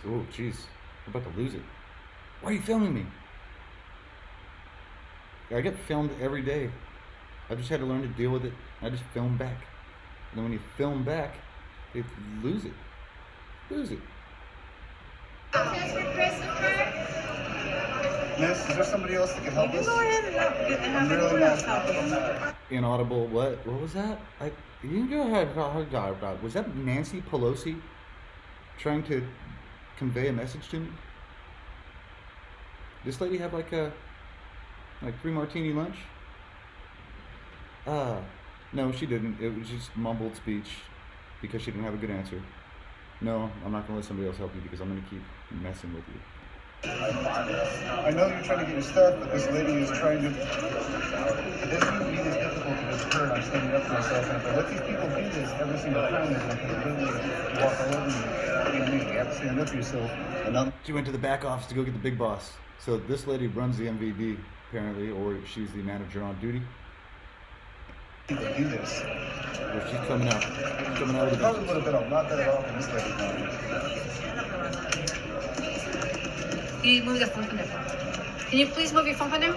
Oh, jeez, we're about to lose it. Why are you filming me? I get filmed every day. I just had to learn to deal with it. I just film back. And then when you film back, they lose it. Lose it. Miss, is there somebody else that can help us? Go ahead and have everyone else help us. Inaudible. What? What was that? You can go ahead. Was that Nancy Pelosi trying to convey a message to me? This lady have like 3 martini lunch? No, she didn't. It was just mumbled speech because she didn't have a good answer. No, I'm not gonna let somebody else help you because I'm gonna keep messing with you. I know you're trying to get your stuff, but this lady is trying to. It doesn't mean it's difficult to get hurt. I'm standing up for myself, and if I let these people do this every single time, they're going to literally walk all over me. You have to stand up for yourself. She went to the back office to go get the big boss. So this lady runs the MVD apparently, or she's the manager on duty. People do this. Well, she's coming out. She's coming out with It probably would have been a lot better off than this lady now. Can you move the phone from there? Can you please move your phone from there?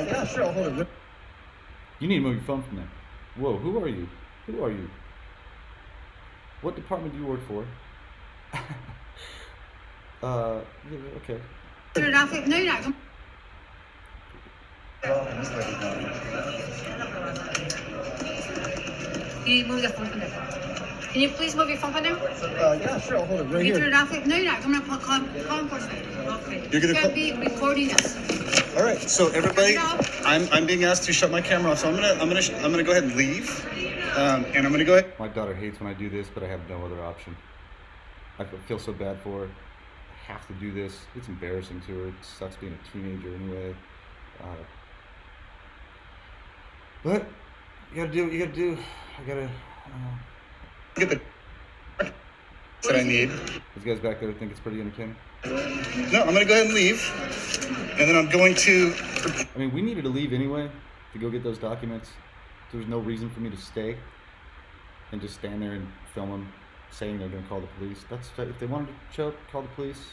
Yeah, sure. I'll hold it. You need to move your phone from there. Whoa, who are you? Who are you? What department do you work for? Yeah, okay. Turn it off. No, you're not. Can you move the phone from there? Can you please move your phone from there? Yeah, sure. I'll hold it right Can you turn here. it off? No, you're not. I'm gonna call enforcement. Okay. You're gonna be recording us. All right. So everybody, I'm being asked to shut my camera off. So I'm gonna go ahead and leave. And I'm gonna go ahead. My daughter hates when I do this, but I have no other option. I feel so bad for her. I have to do this. It's embarrassing to her. It sucks being a teenager anyway. But you gotta do what you gotta do. I gotta. Get the that I need. These guys back there think it's pretty entertaining. No, I'm gonna go ahead and leave, and then I'm going to. I mean, we needed to leave anyway to go get those documents. There was no reason for me to stay and just stand there and film them, saying they're gonna call the police. That's if they wanted to show up, call the police,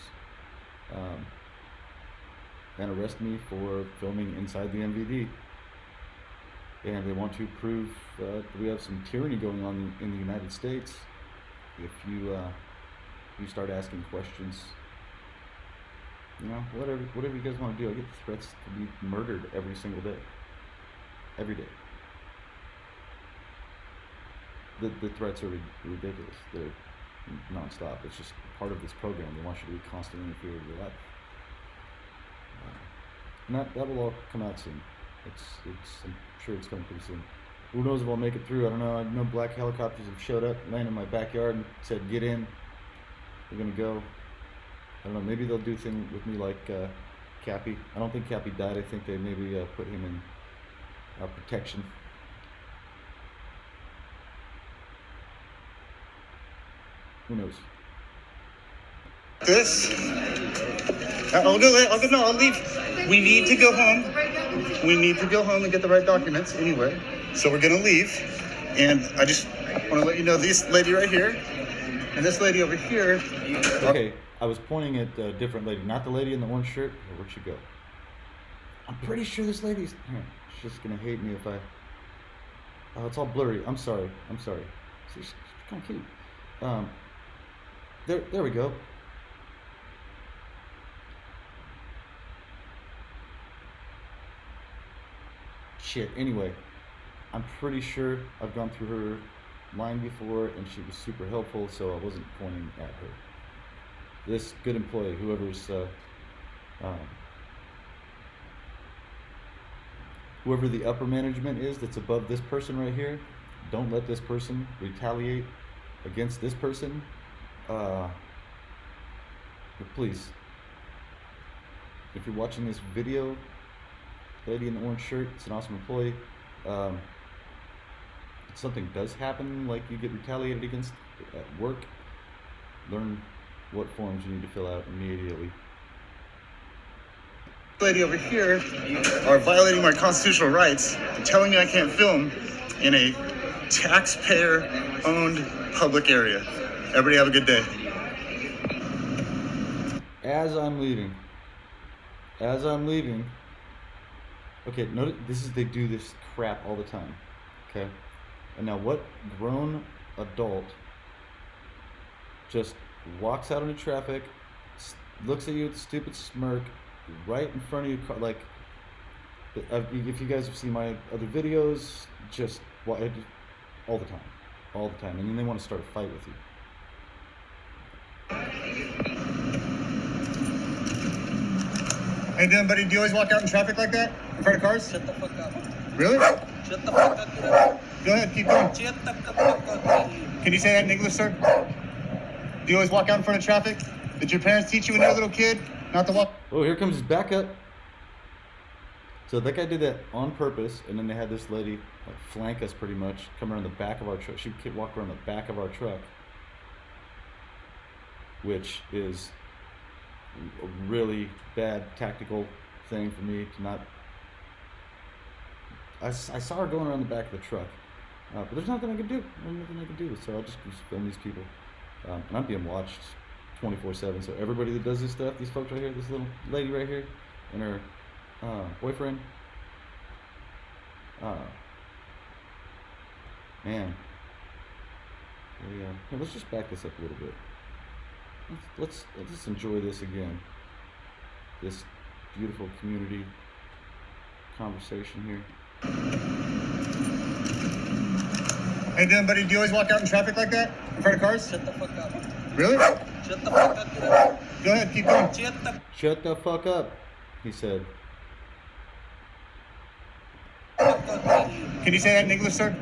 and arrest me for filming inside the MVD. And they want to prove that we have some tyranny going on in the United States. If you start asking questions, you know, whatever you guys want to do. I get threats to be murdered every single day, every day. The threats are ridiculous. They're nonstop. It's just part of this program. They want you to be constantly in fear of your life, and that will all come out soon. I'm sure it's coming pretty soon. Who knows if I'll make it through? I don't know. I know black helicopters have showed up, landed in my backyard, and said, "Get in. We're gonna go." I don't know. Maybe they'll do thing with me like Cappy. I don't think Cappy died. I think they maybe put him in protection. Who knows? This. I'll leave. We need to go home. We need to go home and get the right documents anyway. So we're gonna leave. And I just want to let you know this lady right here and this lady over here. Okay, I was pointing at a different lady, not the lady in the orange shirt. Where'd she go? I'm pretty sure this lady's here. She's just gonna hate me if I. Oh, it's all blurry. I'm sorry. She's kind of cute. There we go. Shit. Anyway, I'm pretty sure I've gone through her line before, and she was super helpful, so I wasn't pointing at her. This good employee, whoever the upper management is that's above this person right here, don't let this person retaliate against this person. But please, if you're watching this video, lady in the orange shirt, it's an awesome employee. If something does happen, like you get retaliated against at work, learn what forms you need to fill out immediately. lady over here are violating my constitutional rights, telling me I can't film in a taxpayer-owned public area. Everybody have a good day. As I'm leaving, okay, notice they do this crap all the time, okay? And now what grown adult just walks out into traffic, looks at you with a stupid smirk right in front of you, like, if you guys have seen my other videos, just all the time, and then they want to start a fight with you. How you doing, buddy? Do you always walk out in traffic like that? In front of cars? Shut the fuck up. Really? Shut the fuck up. Go ahead, keep going. Shut the fuck up. Can you say that in English, sir? Do you always walk out in front of traffic? Did your parents teach you when you were a little kid not to walk? Oh, here comes his backup. So that guy did that on purpose, and then they had this lady like flank us pretty much, come around the back of our truck. She would walk around the back of our truck, which is a really bad tactical thing for me to not. I saw her going around the back of the truck, but there's nothing I can do. So I'll just film these people, and I'm being watched 24/7. So everybody that does this stuff, these folks right here, this little lady right here, and her boyfriend, man. Here, let's just back this up a little bit. Let's enjoy this again. This beautiful community conversation here. How you doing, buddy? Do you always walk out in traffic like that? In front of cars? Shut the fuck up. Really? Shut the fuck up. Go ahead, keep going. Shut the fuck up, he said. Can you say that in English, sir?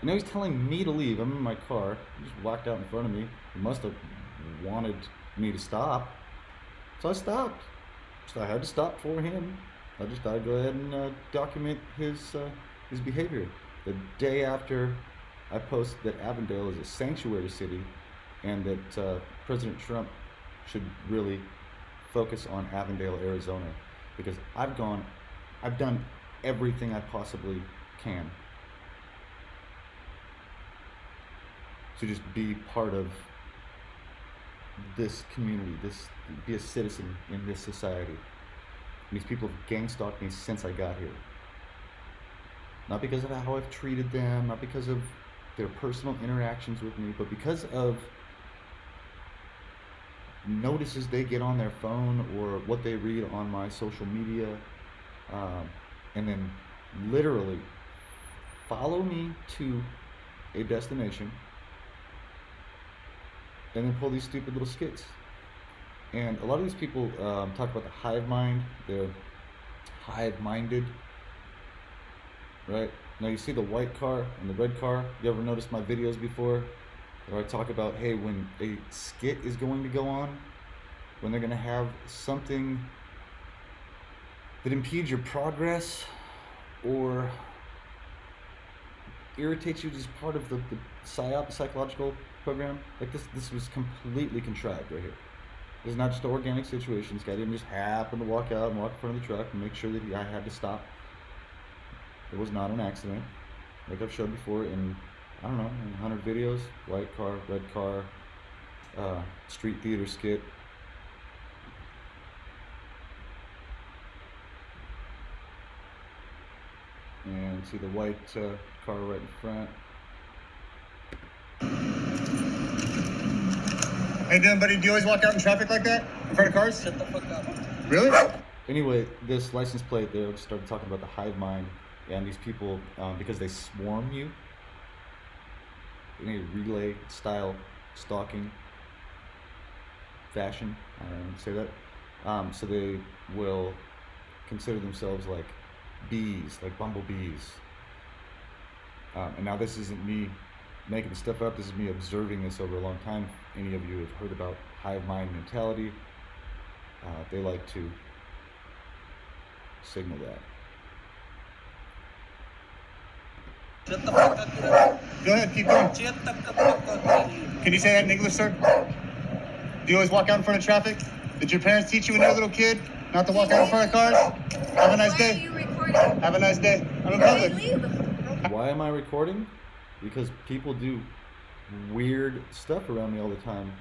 Now he's telling me to leave. I'm in my car. He just walked out in front of me. He must have wanted me to stop. So I stopped. So I had to stop for him. I just thought I'd go ahead and document his behavior. The day after I posted that Avondale is a sanctuary city and that President Trump should really focus on Avondale, Arizona, because I've done everything I possibly can to just be part of this community, be a citizen in this society. And these people have gang stalked me since I got here. Not because of how I've treated them, not because of their personal interactions with me, but because of notices they get on their phone or what they read on my social media, and then literally follow me to a destination and then pull these stupid little skits. And a lot of these people talk about the hive mind. They're hive-minded, right? Now you see the white car and the red car. You ever noticed my videos before where I talk about, hey, when a skit is going to go on, when they're going to have something that impedes your progress or irritates you as part of the PSYOP, the psychological program, like this was completely contrived right here. This is not just an organic situation. This guy didn't just happen to walk out and walk in front of the truck and make sure that I had to stop. It was not an accident. Like I've showed before in, I don't know, 100 videos, white car, red car, street theater skit. And see the white car right in front. How you doing, buddy? Do you always walk out in traffic like that? In front of cars? Shut the fuck up. Really? Anyway, this license plate, they started talking about the hive mind and these people, because they swarm you in a relay style stalking fashion, I don't know, say that. So they will consider themselves like bees, like bumblebees. And now this isn't me making stuff up, this is me observing this over a long time. Any of you have heard about hive mind mentality, they like to signal that. Shut the fuck up. Go ahead, keep going. Shut the fuck up. Can you say that in English, sir? Do you always walk out in front of traffic? Did your parents teach you when you were a little kid Not to walk out in front of cars? Have a nice Why day. are you recording? Have a nice day. I'm in Hey, public. leave. Why am I recording? Because people do weird stuff around me all the time.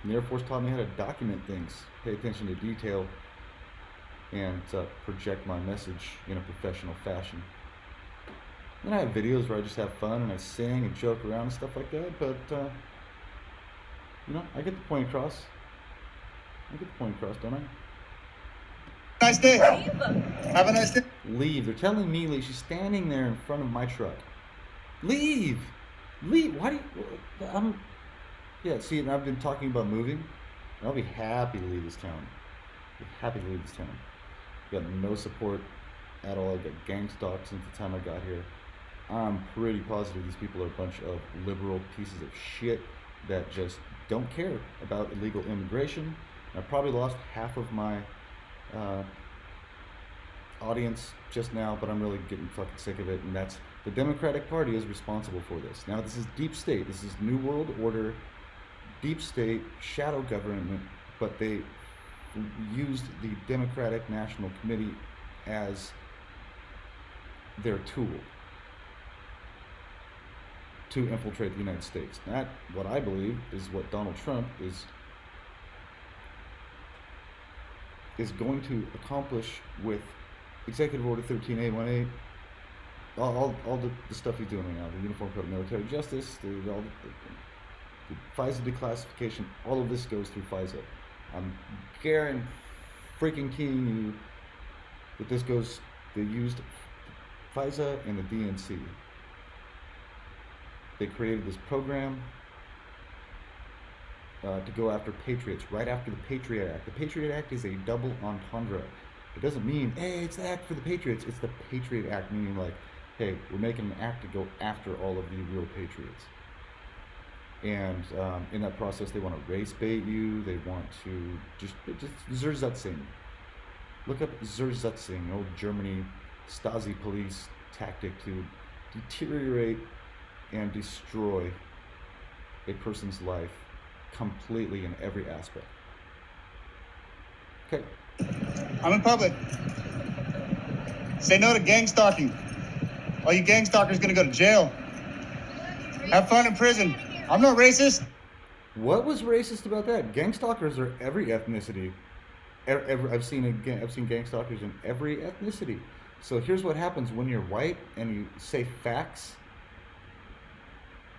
And the Air Force taught me how to document things, pay attention to detail, and project my message in a professional fashion. And I have videos where I just have fun and I sing and joke around and stuff like that, but I get the point across. Don't I? Nice day. Leave. Have a nice day. Leave. They're telling me, like, she's standing there in front of my truck. Leave. Why do you? Yeah, see, and I've been talking about moving. And I'll be happy to leave this town. Got no support at all. I got gang stalked since the time I got here. I'm pretty positive these people are a bunch of liberal pieces of shit that just don't care about illegal immigration. I probably lost half of my audience just now, but I'm really getting fucking sick of it, and that's the Democratic Party is responsible for this. Now, this is deep state. This is New World Order, deep state, shadow government, but they used the Democratic National Committee as their tool to infiltrate the United States. That, what I believe, is what Donald Trump is going to accomplish with Executive Order 13A18, all the stuff he's doing right now, the Uniform Code of Military Justice, the FISA declassification, all of this goes through FISA. I'm guaranteeing you that this goes, they used FISA and the DNC. They created this program to go after patriots right after the Patriot Act. The Patriot Act is a double entendre. It doesn't mean, hey, it's the act for the patriots. It's the Patriot Act, meaning like, hey, we're making an act to go after all of the real patriots. And in that process, they want to race bait you. They want to just Zerzutzing. Look up Zerzutzing, old Germany Stasi police tactic to deteriorate and destroy a person's life completely in every aspect. Okay. I'm in public. Say no to gang stalking. All you gang stalkers gonna go to jail. Have fun in prison. I'm not racist. What was racist about that? Gang stalkers are every ethnicity. I've seen gang stalkers in every ethnicity. So here's what happens when you're white and you say facts.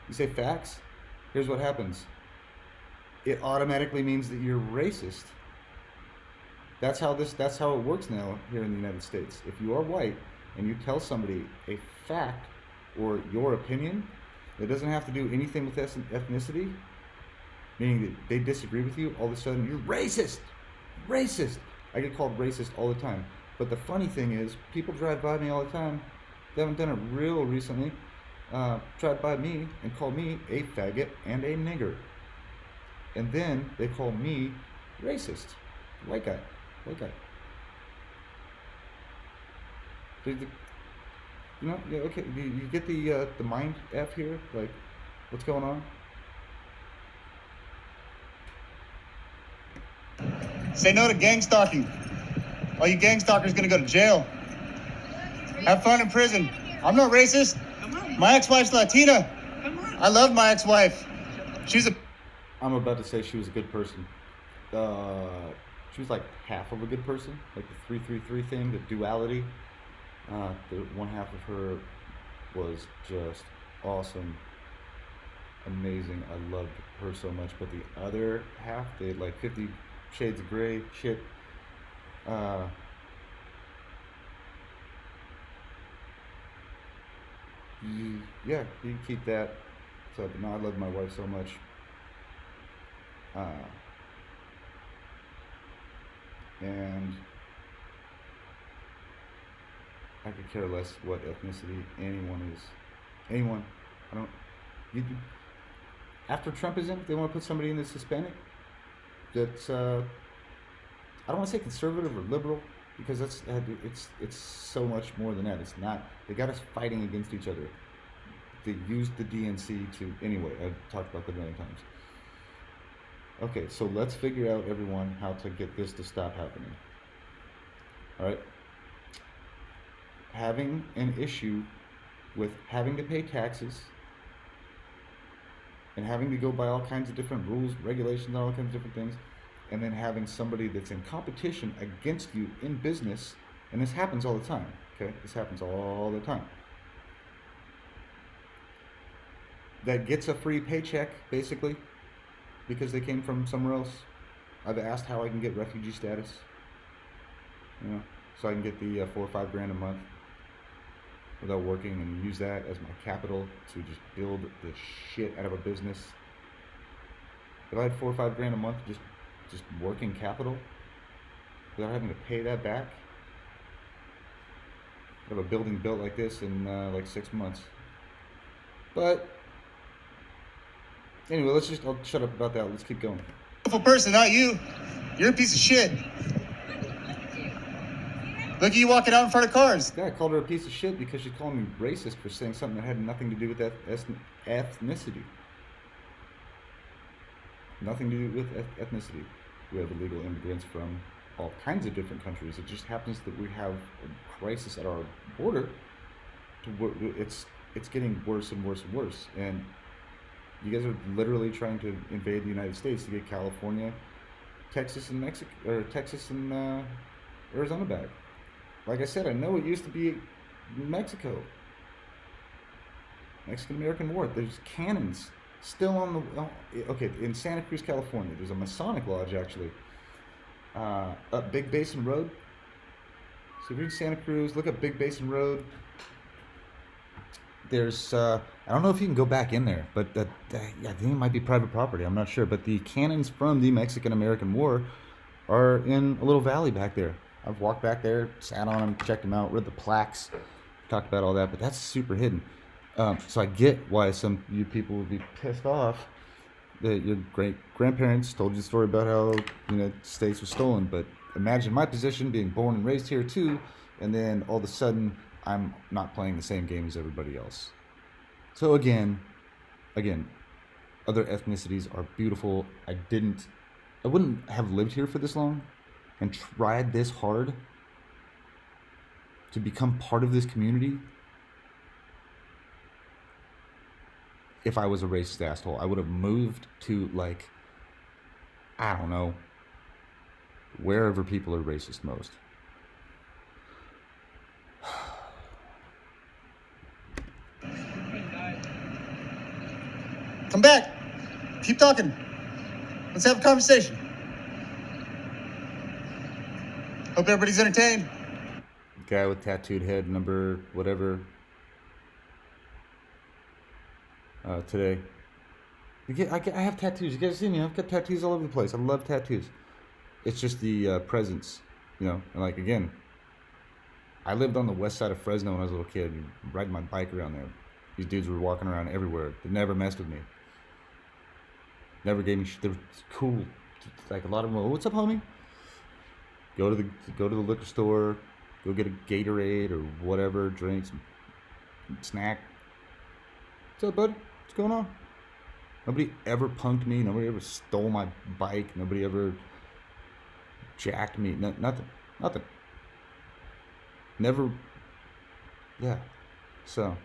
Here's what happens. It automatically means that you're racist. That's how it works now here in the United States. If you are white and you tell somebody a fact or your opinion that doesn't have to do anything with ethnicity, meaning that they disagree with you, all of a sudden you're racist. I get called racist all the time. But the funny thing is, people drive by me all the time. They haven't done it real recently. Drive by me and call me a faggot and a nigger. And then they call me racist. White guy. Okay, you get the mind F here? Like, what's going on? Say no to gang stalking. All you gang stalkers gonna go to jail. Have fun in prison. I'm not racist. My ex-wife's Latina. I love my ex-wife. I'm about to say she was a good person. She was like half of a good person, like the 3-3-3 thing, the duality. The one half of her was just awesome, amazing. I loved her so much, but the other half, they had like 50 Shades of Grey shit. Yeah, you can keep that. So, no, I love my wife so much. And I could care less what ethnicity anyone is. Anyone. I don't. After Trumpism, if they want to put somebody in that's Hispanic, that's I don't want to say conservative or liberal, because it's so much more than that. It's not. They got us fighting against each other. They used the DNC to anyway. I've talked about that a million times. Okay, so let's figure out, everyone, how to get this to stop happening. All right. Having an issue with having to pay taxes and having to go by all kinds of different rules, regulations, all kinds of different things, and then having somebody that's in competition against you in business, and this happens all the time, okay? This happens all the time. That gets a free paycheck, basically, because they came from somewhere else. I've asked how I can get refugee status, you know, so I can get the 4 or 5 grand a month without working, and use that as my capital to just build the shit out of a business. If I had 4 or 5 grand a month just working capital without having to pay that back, I'd have a building built like this in like 6 months. But anyway, I'll shut up about that. Let's keep going. Beautiful person, not you. You're a piece of shit. Look at you walking out in front of cars. Yeah, I called her a piece of shit because she called me racist for saying something that had nothing to do with ethnicity. Nothing to do with ethnicity. We have illegal immigrants from all kinds of different countries. It just happens that we have a crisis at our border. It's getting worse and worse and worse. And you guys are literally trying to invade the United States to get California, Texas, and Mexico, or Texas and Arizona back. Like I said, I know it used to be Mexico. Mexican-American War. There's cannons still on the... Okay, in Santa Cruz, California, there's a Masonic lodge, actually. Up Big Basin Road. So if you're in Santa Cruz, look up Big Basin Road. There's... I don't know if you can go back in there, but I think it might be private property. I'm not sure. But the cannons from the Mexican-American War are in a little valley back there. I've walked back there, sat on them, checked them out, read the plaques, talked about all that, but that's super hidden. So I get why some of you people would be pissed off that your great-grandparents told you the story about how the United States was stolen, but imagine my position, being born and raised here too, and then all of a sudden I'm not playing the same game as everybody else. So again, other ethnicities are beautiful. I wouldn't have lived here for this long and tried this hard to become part of this community if I was a racist asshole. I would have moved to, like, I don't know, wherever people are racist most. Come back. Keep talking. Let's have a conversation. Hope everybody's entertained. Guy with tattooed head, number whatever. Today. I have tattoos. You guys see me? I've got tattoos all over the place. I love tattoos. It's just the presence, you know. And like, again, I lived on the west side of Fresno when I was a little kid, riding my bike around there. These dudes were walking around everywhere. They never messed with me. Never gave me shit. They were cool. Like, a lot of them were, what's up, homie? Go to the liquor store, go get a Gatorade or whatever, drink, some snack. What's up, bud? What's going on? Nobody ever punked me. Nobody ever stole my bike. Nobody ever jacked me. Nothing. Never. Yeah. So.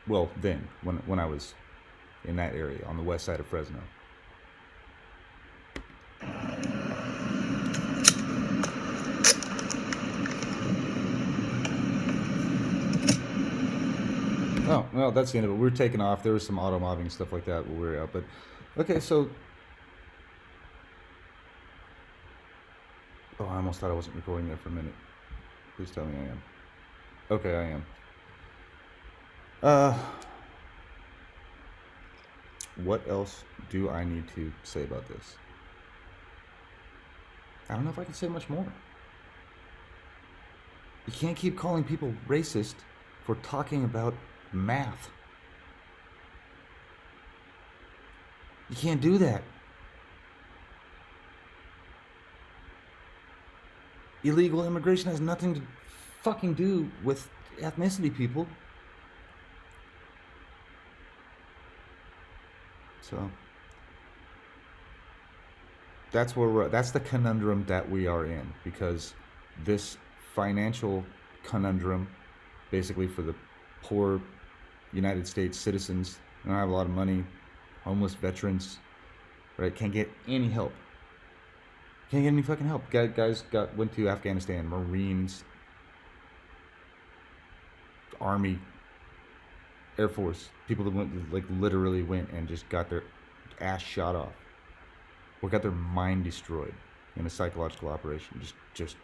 Well, then, when I was in that area on the west side of Fresno. Oh, well, that's the end of it. We were taking off. There was some auto mobbing and stuff like that while we were out. But, okay, so... Oh, I almost thought I wasn't recording there for a minute. Please tell me I am. Okay, I am. What else do I need to say about this? I don't know if I can say much more. You can't keep calling people racist for talking about math. You can't do that. Illegal immigration has nothing to fucking do with ethnicity, people. So, that's where that's the conundrum that we are in, because this financial conundrum, basically for the poor United States citizens who don't have a lot of money, homeless veterans, right, can't get any help. Can't get any fucking help. Guys went to Afghanistan, Marines, Army, Air Force, people that went, like, literally went and just got their ass shot off, or got their mind destroyed in a psychological operation, just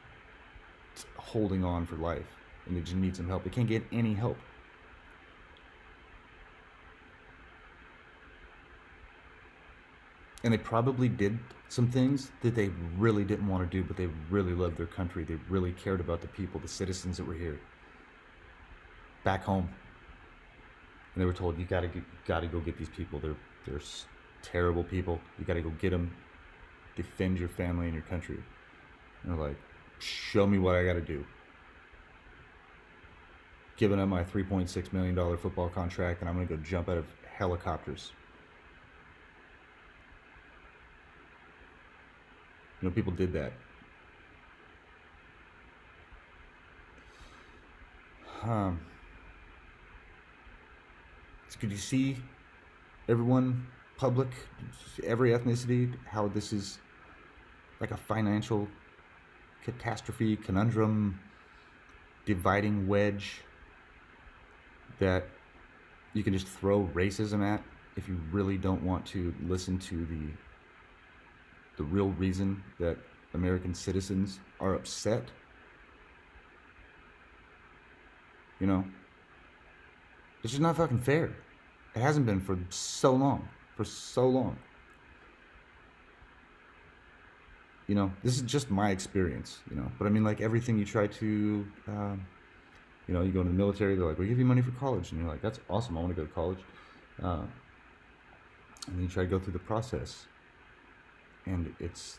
holding on for life, and they just need some help. They can't get any help. And they probably did some things that they really didn't want to do, but they really loved their country. They really cared about the people, the citizens that were here, back home. And they were told, you gotta go get these people. They're terrible people. You gotta go get them. Defend your family and your country. And they're like, show me what I gotta do. Giving up my $3.6 million football contract, and I'm gonna go jump out of helicopters. You know, people did that. So could you see everyone, public, every ethnicity, how this is like a financial catastrophe, conundrum, dividing wedge that you can just throw racism at if you really don't want to listen to the real reason that American citizens are upset? You know, it's just not fucking fair. It hasn't been for so long. You know, this is just my experience, you know. But I mean, like, everything you try to, you know, you go into the military, they're like, we'll give you money for college. And you're like, that's awesome, I want to go to college. And then you try to go through the process. And it's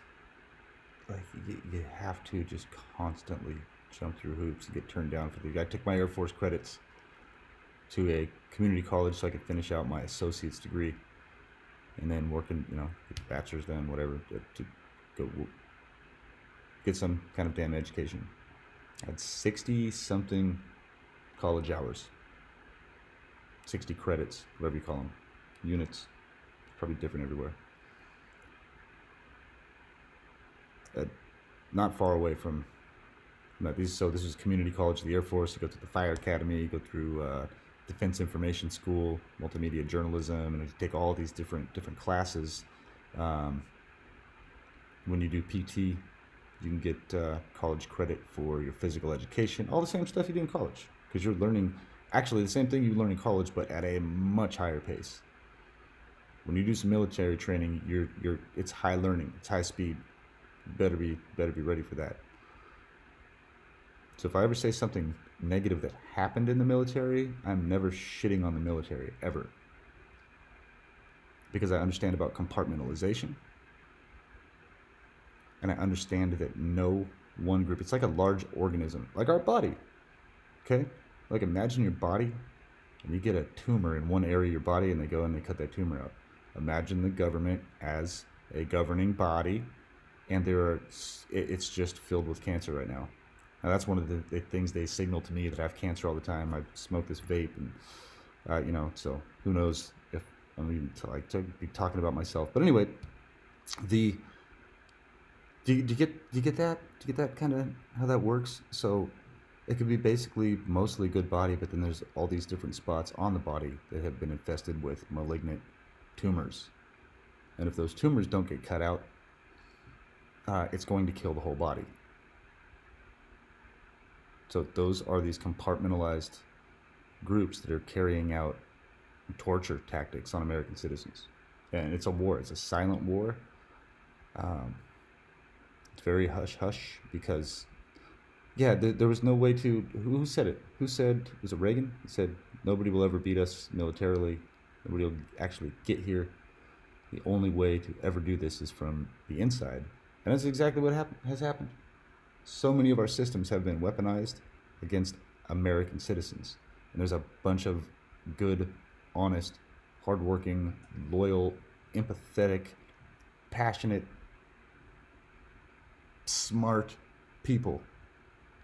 like, you have to just constantly jump through hoops and get turned down for the. I took my Air Force credits to a community college so I could finish out my associate's degree, and then working, you know, get the bachelor's done, whatever, to go get some kind of damn education. I had 60 something college hours, 60 credits, whatever you call them, units, probably different everywhere. Not far away from these. So this was community college of the Air Force. You go through the fire academy, you go through defense information school, multimedia journalism, and you take all these different classes. When you do PT, you can get college credit for your physical education, all the same stuff you do in college, because you're learning actually the same thing you learn in college, but at a much higher pace. When you do some military training, it's high learning, it's high speed. Better be ready for that. So if I ever say something negative that happened in the military, I'm never shitting on the military, ever. Because I understand about compartmentalization. And I understand that no one group, it's like a large organism, like our body, okay? Like, imagine your body, and you get a tumor in one area of your body, and they go and they cut that tumor out. Imagine the government as a governing body, and it's just filled with cancer right now. Now, that's one of the things they signal to me, that I have cancer all the time. I smoke this vape, and you know, so who knows if I'm even to be talking about myself. But anyway, do you get that? Do you get that kind of how that works? So it could be basically mostly good body, but then there's all these different spots on the body that have been infested with malignant tumors, and if those tumors don't get cut out, it's going to kill the whole body. So those are these compartmentalized groups that are carrying out torture tactics on American citizens. And it's a war. It's a silent war. It's very hush-hush, because, yeah, there was no way to... Who said it? Was it Reagan? He said, nobody will ever beat us militarily. Nobody will actually get here. The only way to ever do this is from the inside. And that's exactly what has happened. So many of our systems have been weaponized against American citizens. And there's a bunch of good, honest, hardworking, loyal, empathetic, passionate smart people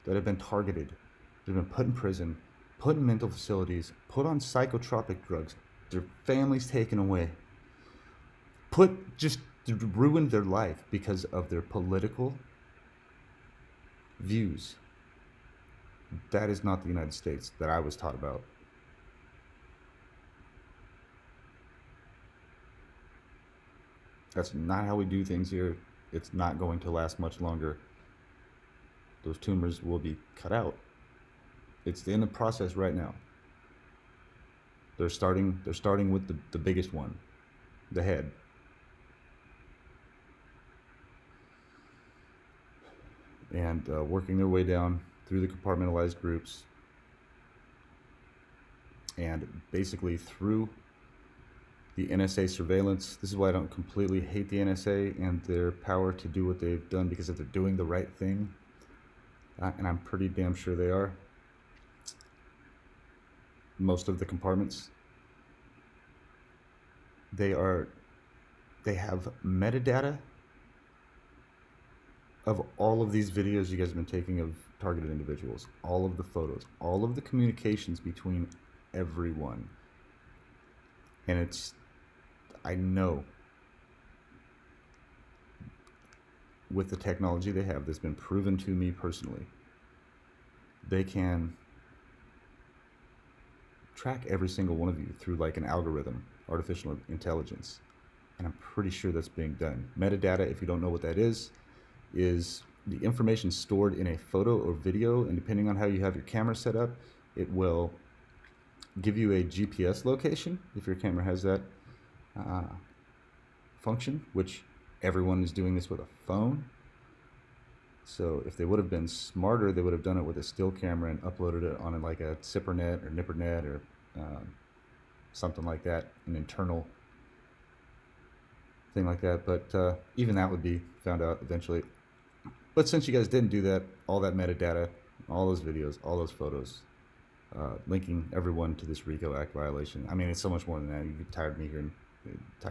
that have been targeted, that have been put in prison, put in mental facilities, put on psychotropic drugs, their families taken away, just ruined their life because of their political views. That is not the United States that I was taught about. That's not how we do things here. It's not going to last much longer. Those tumors will be cut out. It's in the process right now. They're starting with the biggest one, the head. And working their way down through the compartmentalized groups, and basically through the NSA surveillance. This is why I don't completely hate the NSA and their power to do what they've done, because if they're doing the right thing, and I'm pretty damn sure they are, most of the compartments, they have metadata of all of these videos you guys have been taking of targeted individuals, all of the photos, all of the communications between everyone. And I know with the technology they have, that's been proven to me personally, they can track every single one of you through like an algorithm, artificial intelligence. And I'm pretty sure that's being done. Metadata, if you don't know what that is the information stored in a photo or video, and depending on how you have your camera set up, it will give you a GPS location if your camera has that function, which everyone is doing this with a phone. So if they would have been smarter, they would have done it with a still camera and uploaded it on like a SIPRnet or NIPRNet or something like that, an internal thing like that. But even that would be found out eventually. But since you guys didn't do that, all that metadata, all those videos, all those photos, linking everyone to this RICO Act violation. I mean, it's so much more than that. You get tired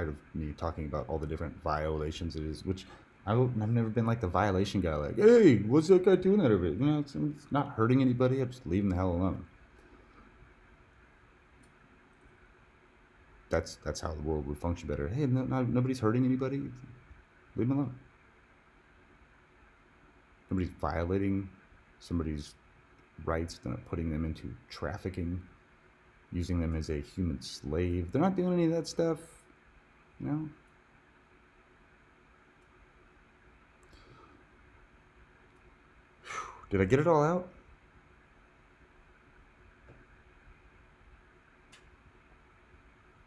of me talking about all the different violations it is, which I've never been like the violation guy, like, hey, what's that guy doing that over? It's not hurting anybody. I'm just leaving the hell alone. That's how the world would function better. Hey, nobody's hurting anybody. Leave them alone. Nobody's violating somebody's rights. They're not putting them into trafficking, using them as a human slave. They're not doing any of that stuff. No. Did I get it all out?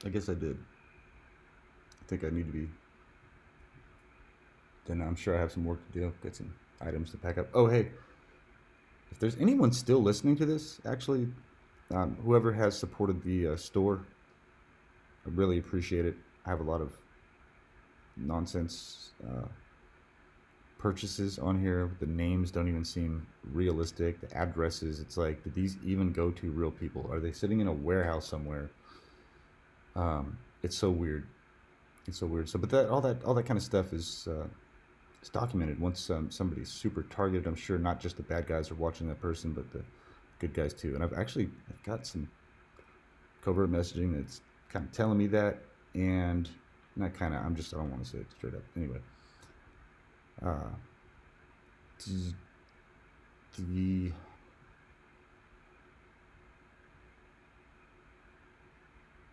I guess I did. I think I need to be. Then I'm sure I have some work to do. Got some items to pack up. Oh, hey. If there's anyone still listening to this, actually, whoever has supported the store, I really appreciate it. I have a lot of nonsense purchases on here. The names don't even seem realistic. The addresses, it's like, did these even go to real people? Are they sitting in a warehouse somewhere? It's so weird. It's so weird. So, but all that kind of stuff is it's documented. Once somebody's super targeted, I'm sure not just the bad guys are watching that person, but the good guys too. And I've got some covert messaging that's kind of telling me that, and not kind of. I don't want to say it straight up. Anyway,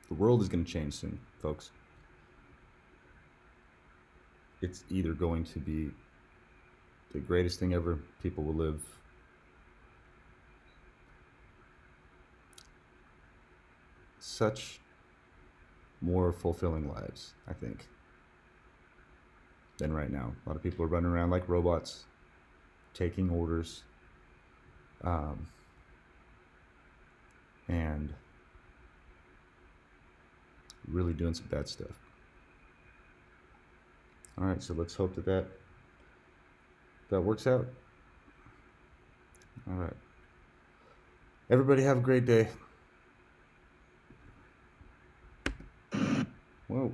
the world is going to change soon, folks. It's either going to be the greatest thing ever. People will live such more fulfilling lives, I think, than right now. A lot of people are running around like robots, taking orders, and really doing some bad stuff. All right, so let's hope that works out. All right. Everybody have a great day. Whoa.